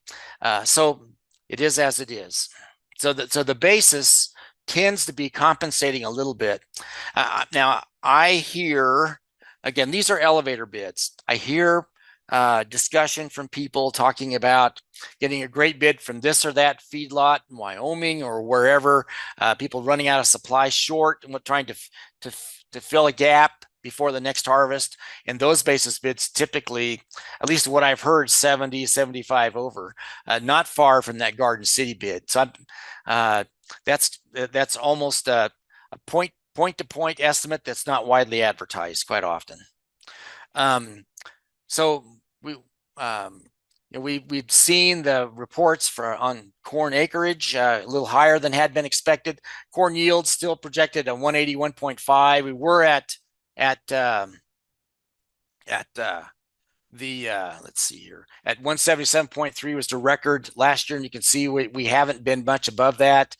So it is as it is. So the basis tends to be compensating a little bit. Now I hear, again, these are elevator bids. I hear discussion from people talking about getting a great bid from this or that feedlot in Wyoming or wherever, people running out of supply short and trying to fill a gap before the next harvest. And those basis bids typically, at least what I've heard, 70, 75 over, not far from that Garden City bid. So that's almost a point-to-point estimate that's not widely advertised quite often. So we've seen the reports on corn acreage a little higher than had been expected. Corn yield still projected at 181.5. We were at let's see here, at 177.3 was the record last year, and you can see we haven't been much above that.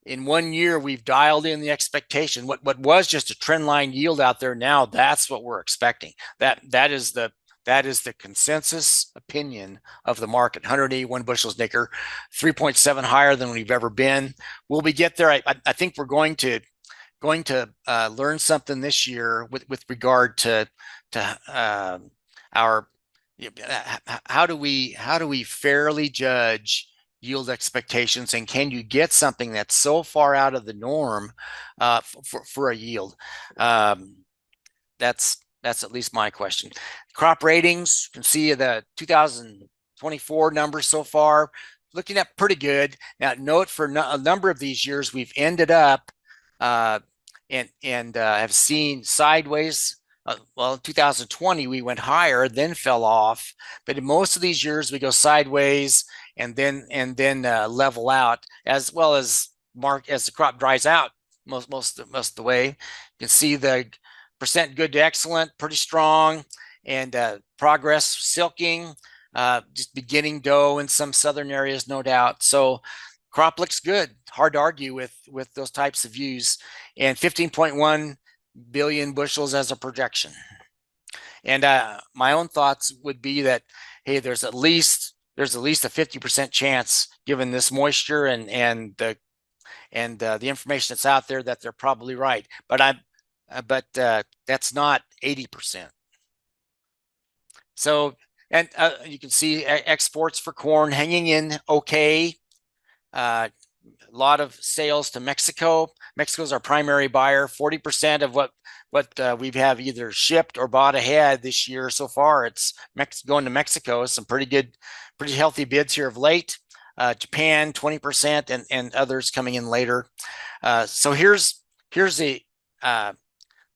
In 1 year, we've dialed in the expectation. What was just a trend line yield out there, now that's what we're expecting. That is the consensus opinion of the market. 181 bushels an acre, 3.7 higher than we've ever been. Will we get there? I think we're going to learn something this year with regard to our how do we fairly judge yield expectations, and can you get something that's so far out of the norm for a yield? That's at least my question. Crop ratings, you can see the 2024 numbers so far, looking at pretty good. Now, note for a number of these years, we've ended up and have seen sideways. Well, in 2020, we went higher, then fell off. But in most of these years, we go sideways and then level out, as well as as the crop dries out most of the way. You can see the percent good to excellent, pretty strong, and progress silking, just beginning dough in some southern areas, no doubt. So crop looks good. Hard to argue with those types of views. And 15.1 billion bushels as a projection. And my own thoughts would be that, hey, there's at least a 50% chance, given this moisture and the information that's out there, that they're probably right. But that's not 80%. So, and you can see exports for corn hanging in okay. A lot of sales to Mexico. Mexico's our primary buyer. 40% of what we have either shipped or bought ahead this year so far. It's going to Mexico. Some pretty healthy bids here of late. Japan 20% and others coming in later. So here's the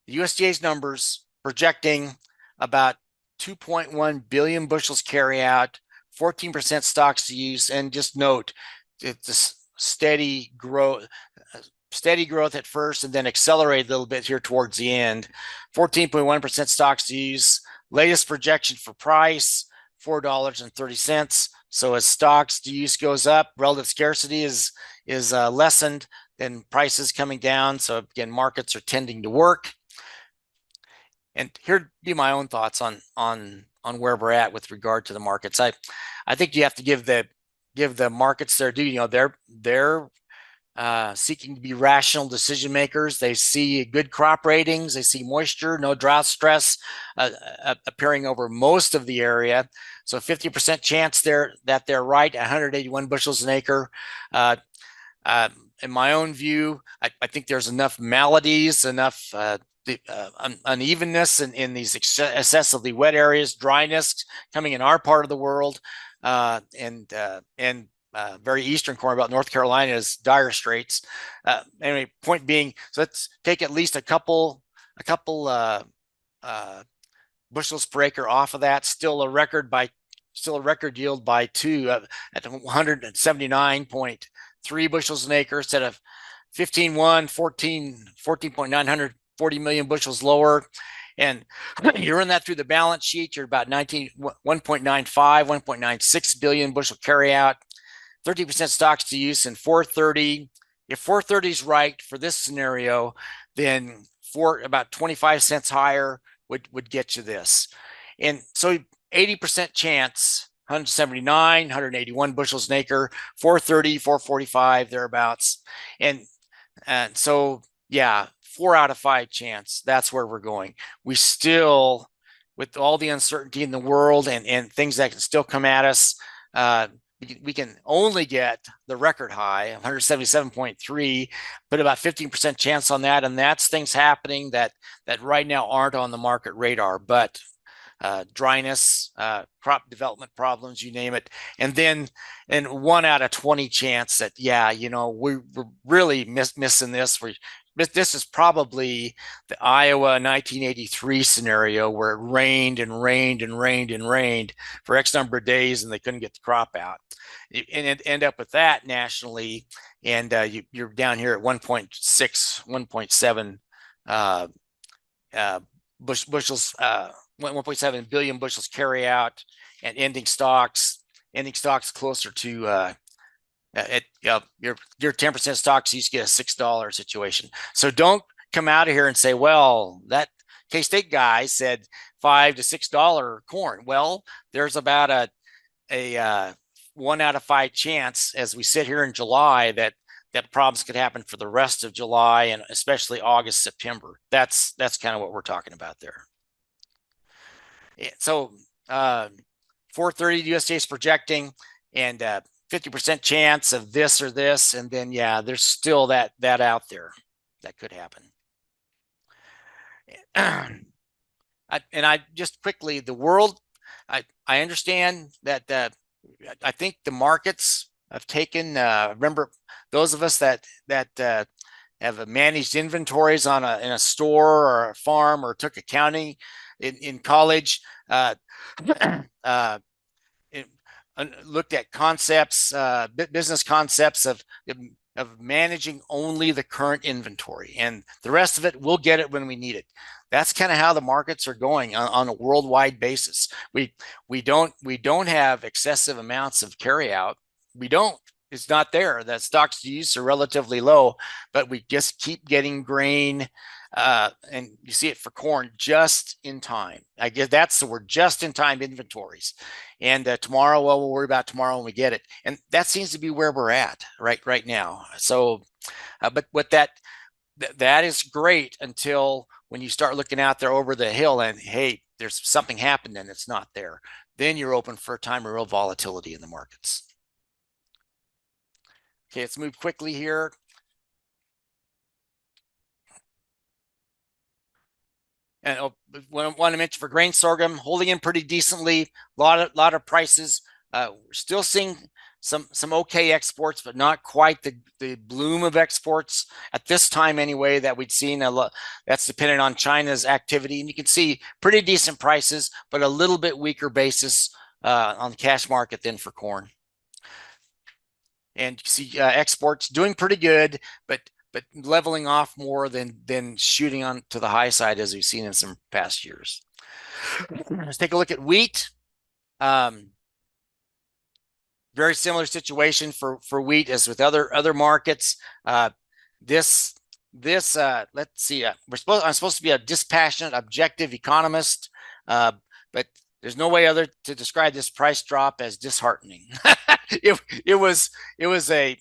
USDA's numbers projecting about 2.1 billion bushels carry out, 14% stocks to use, and just note it's a steady growth at first and then accelerate a little bit here towards the end. 14.1% stocks to use. Latest projection for price, $4.30. So as stocks to use goes up, relative scarcity is lessened, then prices coming down. So again, markets are tending to work. And here'd be my own thoughts on where we're at with regard to the markets. I think you have to give the markets their due. You know, they're seeking to be rational decision makers. They see good crop ratings. They see moisture, no drought stress appearing over most of the area. So 50% chance that they're right, 181 bushels an acre. In my own view, I think there's enough maladies, enough unevenness in these excessively wet areas, dryness coming in our part of the world, and very eastern corner about North Carolina is dire straits. Anyway, point being, so let's take at least a couple bushels per acre off of that. Still a record yield by 2 at 179.3 bushels an acre instead of 15.1, 14.940 million bushels lower. And you run that through the balance sheet, you're about 1.95, 1.96 billion bushel carry out, 13% stocks to use, and 430. If 430 is right for this scenario, then about 25 cents higher would get you this. And so 80% chance, 179, 181 bushels an acre, 430, 445, thereabouts. And so, yeah, 4 out of 5 chance, that's where we're going. We still, with all the uncertainty in the world and things that can still come at us, we can only get the record high, 177.3, put about 15% chance on that. And that's things happening that right now aren't on the market radar, but dryness, crop development problems, you name it. And then 1 out of 20 chance that, yeah, you know, we're really missing this. This is probably the Iowa 1983 scenario where it rained and rained and rained and rained for X number of days and they couldn't get the crop out. And it end up with that nationally, and you're down here at 1.6, 1.7 bushels, 1.7 billion bushels carry out, and ending stocks closer to your 10% stocks, you get a $6 situation. So don't come out of here and say, well, that K-State guy said $5 to $6 corn. Well, there's about a 1 out of 5 chance as we sit here in July that problems could happen for the rest of July and especially August, September. That's kind of what we're talking about there. So 430 USDA is projecting, and 50% chance of this or this, and then yeah, there's still that out there that could happen. And I just quickly, the world, I understand that I think the markets have taken, remember those of us that have managed inventories in a store or a farm or took accounting in college, looked at concepts, business concepts of managing only the current inventory, and the rest of it, we'll get it when we need it. That's kind of how the markets are going on a worldwide basis. We don't have excessive amounts of carryout. We don't. It's not there. The stocks to use are relatively low, but we just keep getting grain. And you see it for corn, just in time. I guess that's the word, just in time inventories. And tomorrow, well, we'll worry about tomorrow when we get it. And that seems to be where we're at right now. So, but what that is great until when you start looking out there over the hill and, hey, there's something happened and it's not there. Then you're open for a time of real volatility in the markets. Okay, let's move quickly here. And want to mention for grain sorghum, holding in pretty decently. Lot of prices. We're still seeing some okay exports, but not quite the bloom of exports at this time anyway that we'd seen. A lot that's dependent on China's activity, and you can see pretty decent prices, but a little bit weaker basis on the cash market than for corn. And you see exports doing pretty good, but leveling off more than shooting on to the high side as we've seen in some past years. Let's take a look at wheat. Very similar situation for wheat as with other markets. Let's see. I'm supposed to be a dispassionate, objective economist, but there's no way other to describe this price drop as disheartening. it was a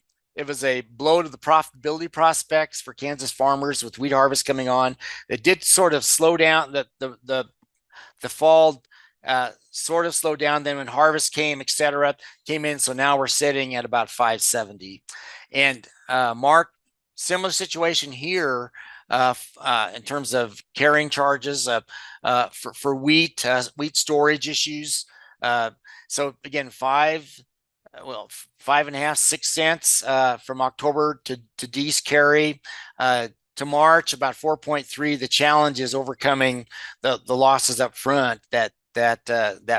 blow to the profitability prospects for Kansas farmers with wheat harvest coming on. It did sort of slow down the fall, sort of slowed down. Then when harvest came, etc., came in. So now we're sitting at about 570. And Mark, similar situation here in terms of carrying charges for wheat storage issues. So again, 5.5, 6 cents from October to D's carry. To March, about 4.3. The challenge is overcoming the losses up front that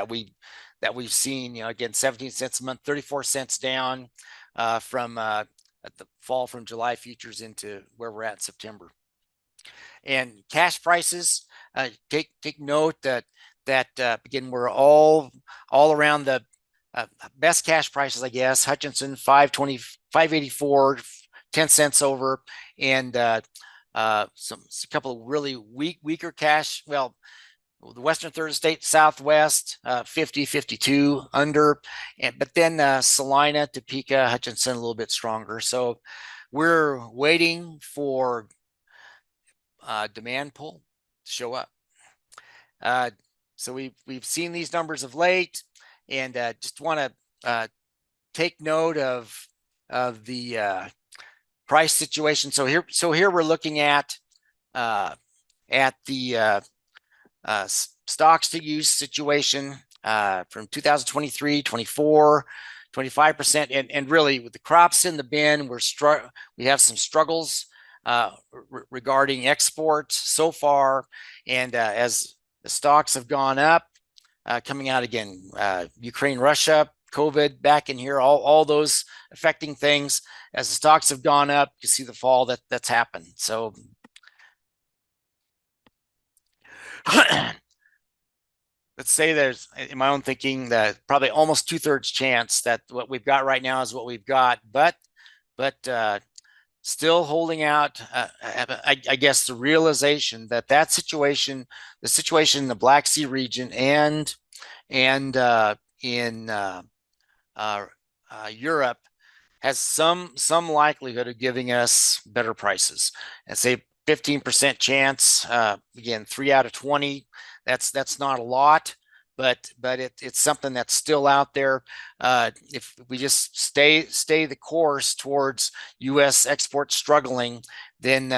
we've seen. You know, again, 17 cents a month, 34 cents down from at the fall from July futures into where we're at in September. And cash prices, take note that again, we're all around the best cash prices, I guess. Hutchinson 520, 584, 10 cents over, and a couple of really weaker cash. Well, the western third of the state, Southwest 50, 52 under, but then Salina, Topeka, Hutchinson a little bit stronger. So we're waiting for demand pull to show up. So we've seen these numbers of late, and just want to take note of the price situation. So here we're looking at the stocks to use situation from 2023, 24, 25%, and really with the crops in the bin, we have some struggles regarding exports so far, and as the stocks have gone up, coming out again, Ukraine, Russia, COVID back in here, all those affecting things. As the stocks have gone up, you see the fall that's happened. So let's say there's, in my own thinking, that probably almost 2/3 chance that what we've got right now is what we've got, but still holding out. I guess the realization that situation, the situation in the Black Sea region and in Europe has some likelihood of giving us better prices. And say 15% chance, again, 3 out of 20. That's not a lot, but it's something that's still out there. If we just stay the course towards U.S. exports struggling, then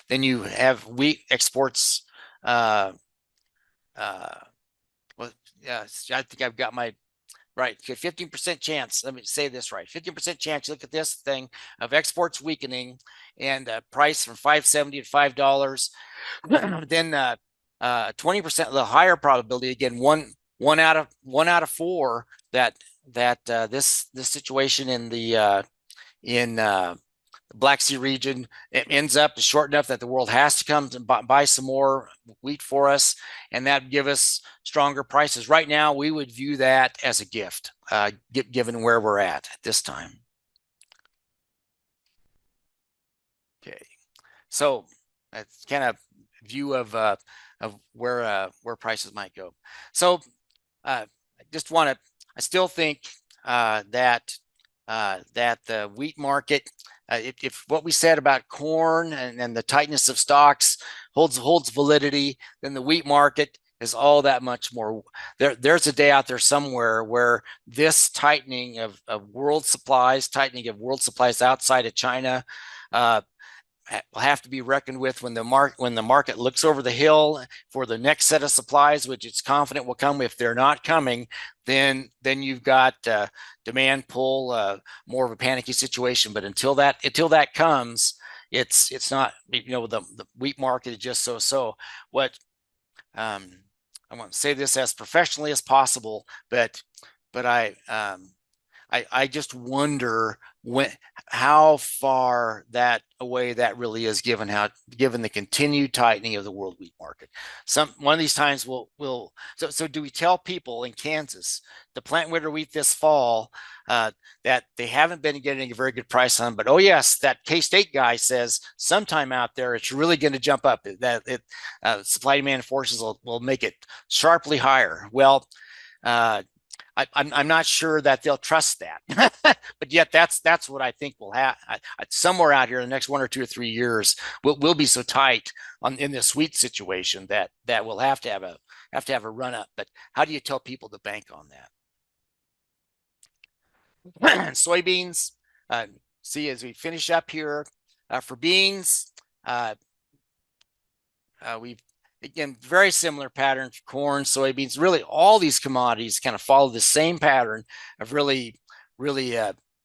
you have wheat exports. Well, yeah, I think I've got my right. 15% chance. Let me say this right. 15% chance. You look at this thing of exports weakening and price from $5.70 to $5. Then 20% of the higher probability. Again, one out of 4 that this situation in the Black Sea region, it ends up short enough that the world has to come to buy some more wheat for us, and that give us stronger prices. Right now, we would view that as a gift, given where we're at this time. Okay, so that's kind of view of where prices might go. So I still think that the wheat market, if what we said about corn and the tightness of stocks holds validity, then the wheat market is all that much more. There's a day out there somewhere where this tightening of world supplies outside of China, will have to be reckoned with when the market looks over the hill for the next set of supplies, which it's confident will come. If they're not coming, then you've got demand pull, more of a panicky situation. But until that comes, it's not, the wheat market is just so. What I want to say this as professionally as possible, but I just wonder how far that away that really is, given the continued tightening of the world wheat market. One of these times so do we tell people in Kansas to plant winter wheat this fall that they haven't been getting a very good price on, but oh yes, that K-State guy says sometime out there it's really going to jump up, that supply demand forces will make it sharply higher. Well, I'm not sure that they'll trust that, but yet that's what I think will happen. Somewhere out here in the next 1 or 2 or 3 years, we'll be so tight in this wheat situation that we'll have to have a run up. But how do you tell people to bank on that? Soybeans, see, as we finish up here for beans, we've, again, very similar pattern for corn, soybeans. Really, all these commodities kind of follow the same pattern of really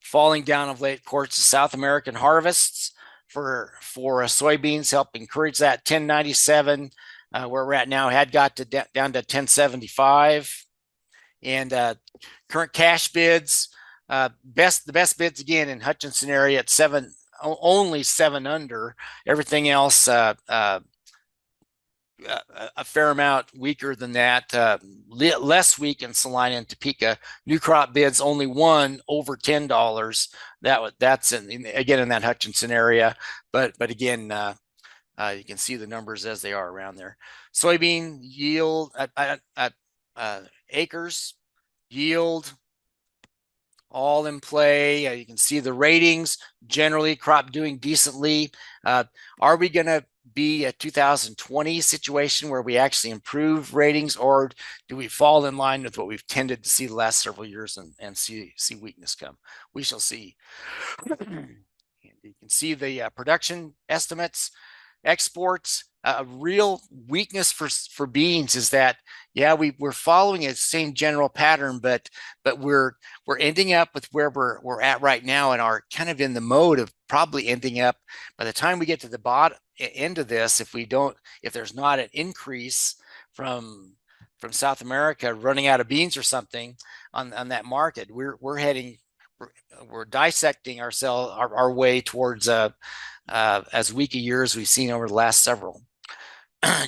falling down of late. Of course, the South American harvests for soybeans help encourage that 1097, where we're at now, had got to down to 1075. And current cash bids, the best bids again in Hutchinson area at only 7 under. Everything else a fair amount weaker than that, less weak in Salina and Topeka. New crop bids only one over $10. That's again in that Hutchinson area, but again, you can see the numbers as they are around there. Soybean yield, acres, yield, all in play. You can see the ratings, generally crop doing decently. Are we going to be a 2020 situation where we actually improve ratings, or do we fall in line with what we've tended to see the last several years and see weakness come? We shall see. You can see the production estimates, exports. A real weakness for beans is that, yeah, we're following a same general pattern, but we're ending up with where we're at right now, and are kind of in the mode of probably ending up, by the time we get to the bottom end of this, if there's not an increase from South America running out of beans or something on that market, we're dissecting our way towards as weak a year as we've seen over the last several.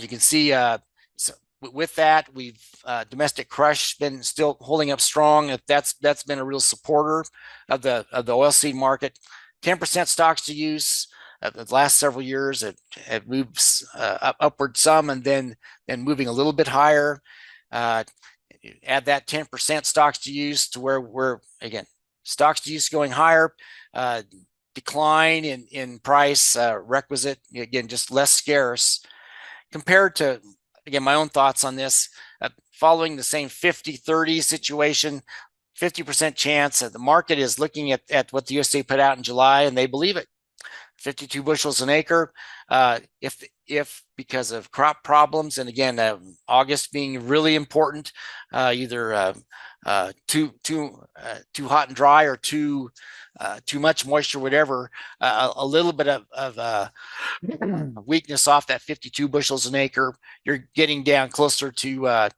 You can see so with that, we've domestic crush been still holding up strong. That's been a real supporter of the oilseed market. 10% stocks to use. The last several years, it moves upward some, and then moving a little bit higher. Add that 10% stocks to use to where we're, again, stocks to use going higher. Decline in price, requisite, again, just less scarce compared to, again, my own thoughts on this, following the same 50-30 situation. 50% chance that the market is looking at what the USDA put out in July, and they believe it. 52 bushels an acre. If because of crop problems, and again, August being really important, either too hot and dry, or too much moisture, whatever, a little bit of weakness off that 52 bushels an acre, you're getting down closer to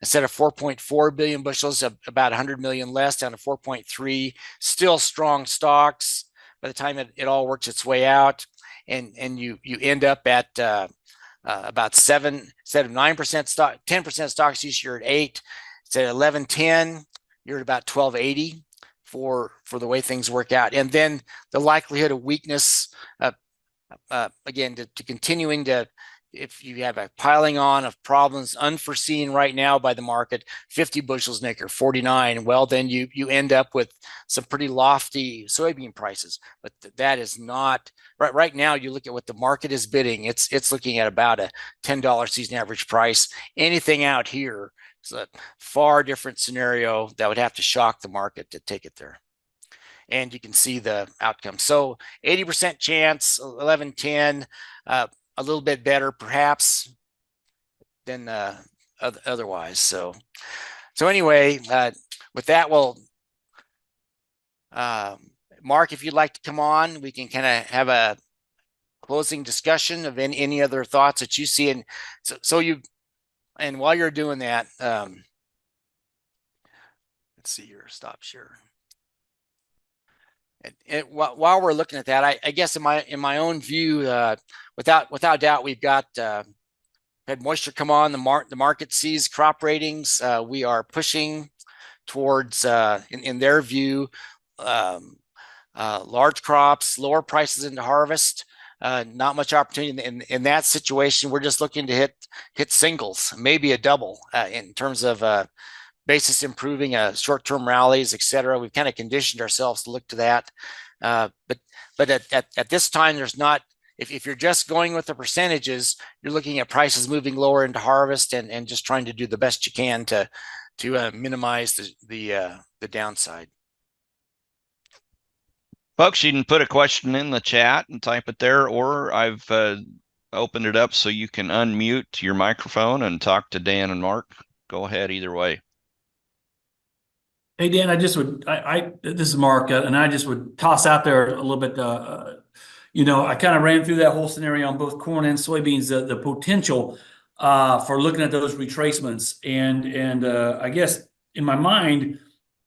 instead of 4.4 billion bushels, about 100 million less, down to 4.3. Still strong stocks by the time it all works its way out, and you end up at about 7, instead of 9% stock, 10% stocks use, you're at 8. Instead of 1110, you're at about 1280 for the way things work out. And then the likelihood of weakness, again, to continuing to, if you have a piling on of problems unforeseen right now by the market, 50 bushels an acre, 49, well, then you end up with some pretty lofty soybean prices. But that is not right now. You look at what the market is bidding, it's looking at about a $10 season average price. Anything out here is a far different scenario that would have to shock the market to take it there. and you can see the outcome. So 80% chance, 11-10, a little bit better perhaps than otherwise. So anyway, with that, well, Mark, if you'd like to come on, we can kind of have a closing discussion of any other thoughts that you see. And and while you're doing that, let's see here, stop share. And while we're looking at that, I guess in my own view, without doubt, we've got had moisture come on. The market sees crop ratings. We are pushing towards, in their view, large crops, lower prices into harvest. Not much opportunity in that situation. We're just looking to hit singles, maybe a double in terms of basis improving, short-term rallies, et cetera. We've kind of conditioned ourselves to look to that. But at this time, there's not, if you're just going with the percentages, you're looking at prices moving lower into harvest and just trying to do the best you can to minimize the downside. Folks, you can put a question in the chat and type it there, or I've opened it up so you can unmute your microphone and talk to Dan and Mark. Go ahead either way. Hey, Dan, this is Mark, and I just would toss out there a little bit, I kind of ran through that whole scenario on both corn and soybeans, the potential for looking at those retracements. And I guess in my mind,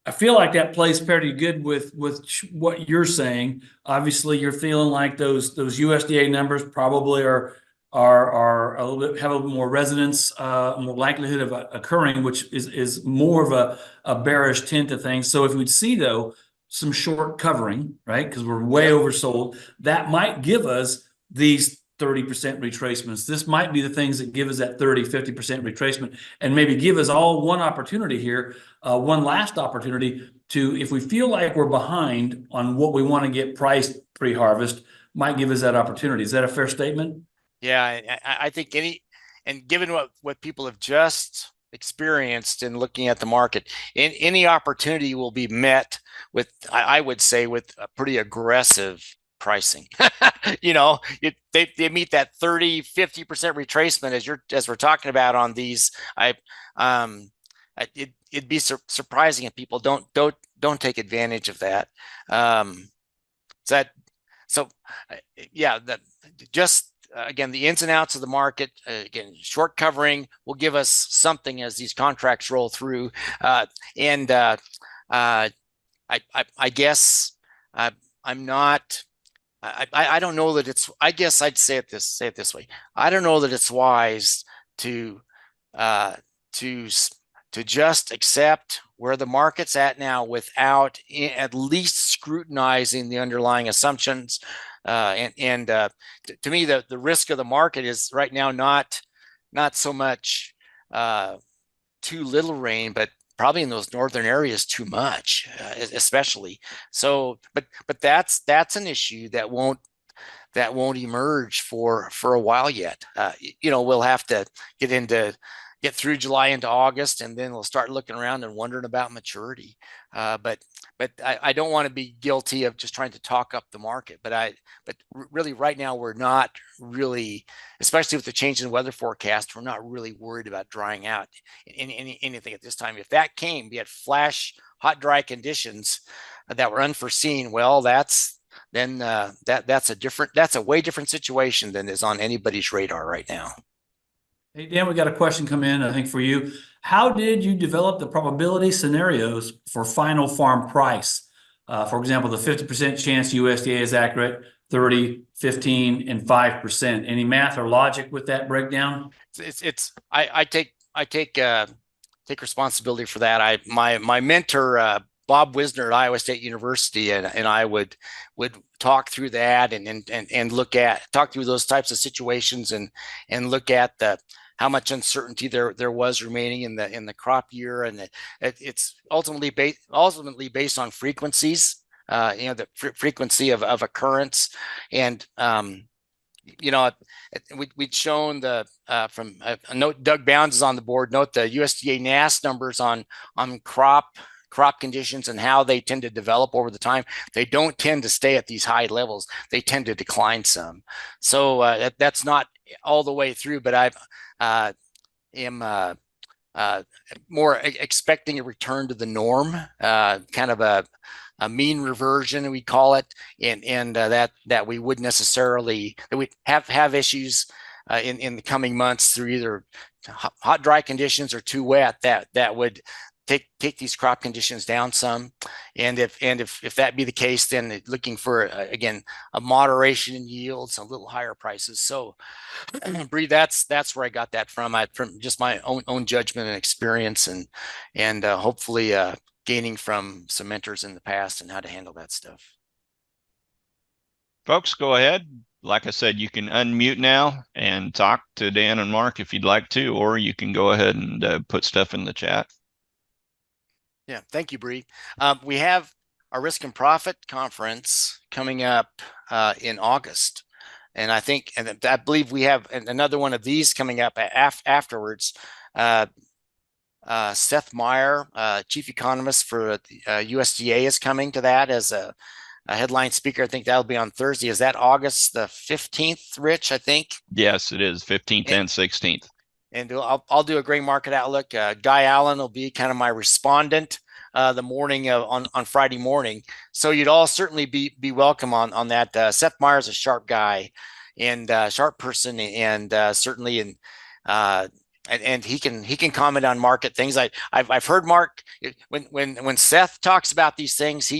I feel like that plays pretty good with what you're saying. Obviously, you're feeling like those USDA numbers probably are a little bit, have a little more resonance, more likelihood of occurring, which is more of a bearish tint to things. So if we'd see though some short covering, right, because we're way oversold, that might give us these 30% retracements. This might be the things that give us that 30-50% retracement, and maybe give us all one opportunity here, one last opportunity to, if we feel like we're behind on what we want to get priced pre-harvest, might give us that opportunity. Is that a fair statement? Yeah, I think and given what people have just experienced in looking at the market, any opportunity will be met with, I would say, with a pretty aggressive pricing. They meet that 30-50% retracement as we're talking about on these. It'd be surprising if people don't take advantage of that. Again, the ins and outs of the market, again, short covering will give us something as these contracts roll through. I guess I'm not. I don't know that it's. I guess I'd say it this way. I don't know that it's wise to just accept where the market's at now without at least scrutinizing the underlying assumptions. To me, the risk of the market is right now not so much too little rain, but probably in those northern areas too much, especially. So, but that's an issue that won't emerge for a while yet. We'll have to get through July into August, and then we'll start looking around and wondering about maturity. But I don't want to be guilty of just trying to talk up the market. But really, right now, we're not really, especially with the change in weather forecast, we're not really worried about drying out in anything at this time. If that came, we had flash hot, dry conditions that were unforeseen. Well, that's a way different situation than is on anybody's radar right now. Hey, Dan, we got a question come in, I think, for you. How did you develop the probability scenarios for final farm price? For example, the 50% chance USDA is accurate, 30, 15, and 5%. Any math or logic with that breakdown? I take responsibility for that. My mentor, Bob Wisner at Iowa State University, and I would talk through that and talk through those types of situations and look at how much uncertainty there was remaining in the crop year, and it's ultimately based on frequencies, the frequency of occurrence, and we'd shown from a note. Doug Bounds is on the board. Note the USDA NASS numbers on crop crop conditions and how they tend to develop over the time, they don't tend to stay at these high levels. They tend to decline some. So that's not all the way through, but I am more expecting a return to the norm, kind of a mean reversion, we call it, and that we would necessarily, that we have issues in the coming months through either hot dry conditions or too wet that would take these crop conditions down some. And if that be the case, then looking for again a moderation in yields, a little higher prices. So Bree, that's where I got that from. From just my own judgment and experience, and hopefully gaining from some mentors in the past and how to handle that stuff. Folks, go ahead. Like I said, you can unmute now and talk to Dan and Mark if you'd like to, or you can go ahead and put stuff in the chat. Yeah, thank you, Bree. We have our Risk and Profit conference coming up in August. And I think, and I believe we have another one of these coming up afterwards. Seth Meyer, chief economist for USDA, is coming to that as a headline speaker. I think that'll be on Thursday. Is that August the 15th, Rich? I think. Yes, it is 15th and 16th. And I'll do a gray market outlook. Guy Allen will be kind of my respondent the morning on Friday morning. So you'd all certainly be welcome on that. Seth Meyer's a sharp guy and sharp person, and certainly and he can comment on market things. I've heard Mark, when Seth talks about these things,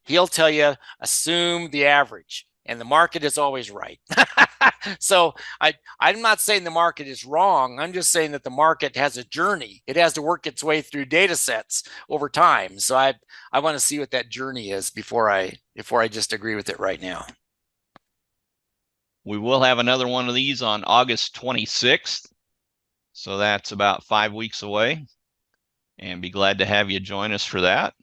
he'll tell you assume the average, and the market is always right. So I'm not saying the market is wrong. I'm just saying that the market has a journey. It has to work its way through data sets over time. So I want to see what that journey is before I just agree with it right now. We will have another one of these on August 26th. So that's about 5 weeks away, and be glad to have you join us for that.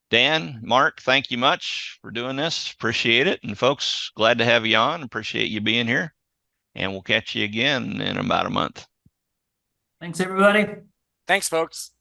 Dan, Mark, thank you much for doing this. Appreciate it. And folks, glad to have you on. Appreciate you being here. And we'll catch you again in about a month. Thanks, everybody. Thanks, folks.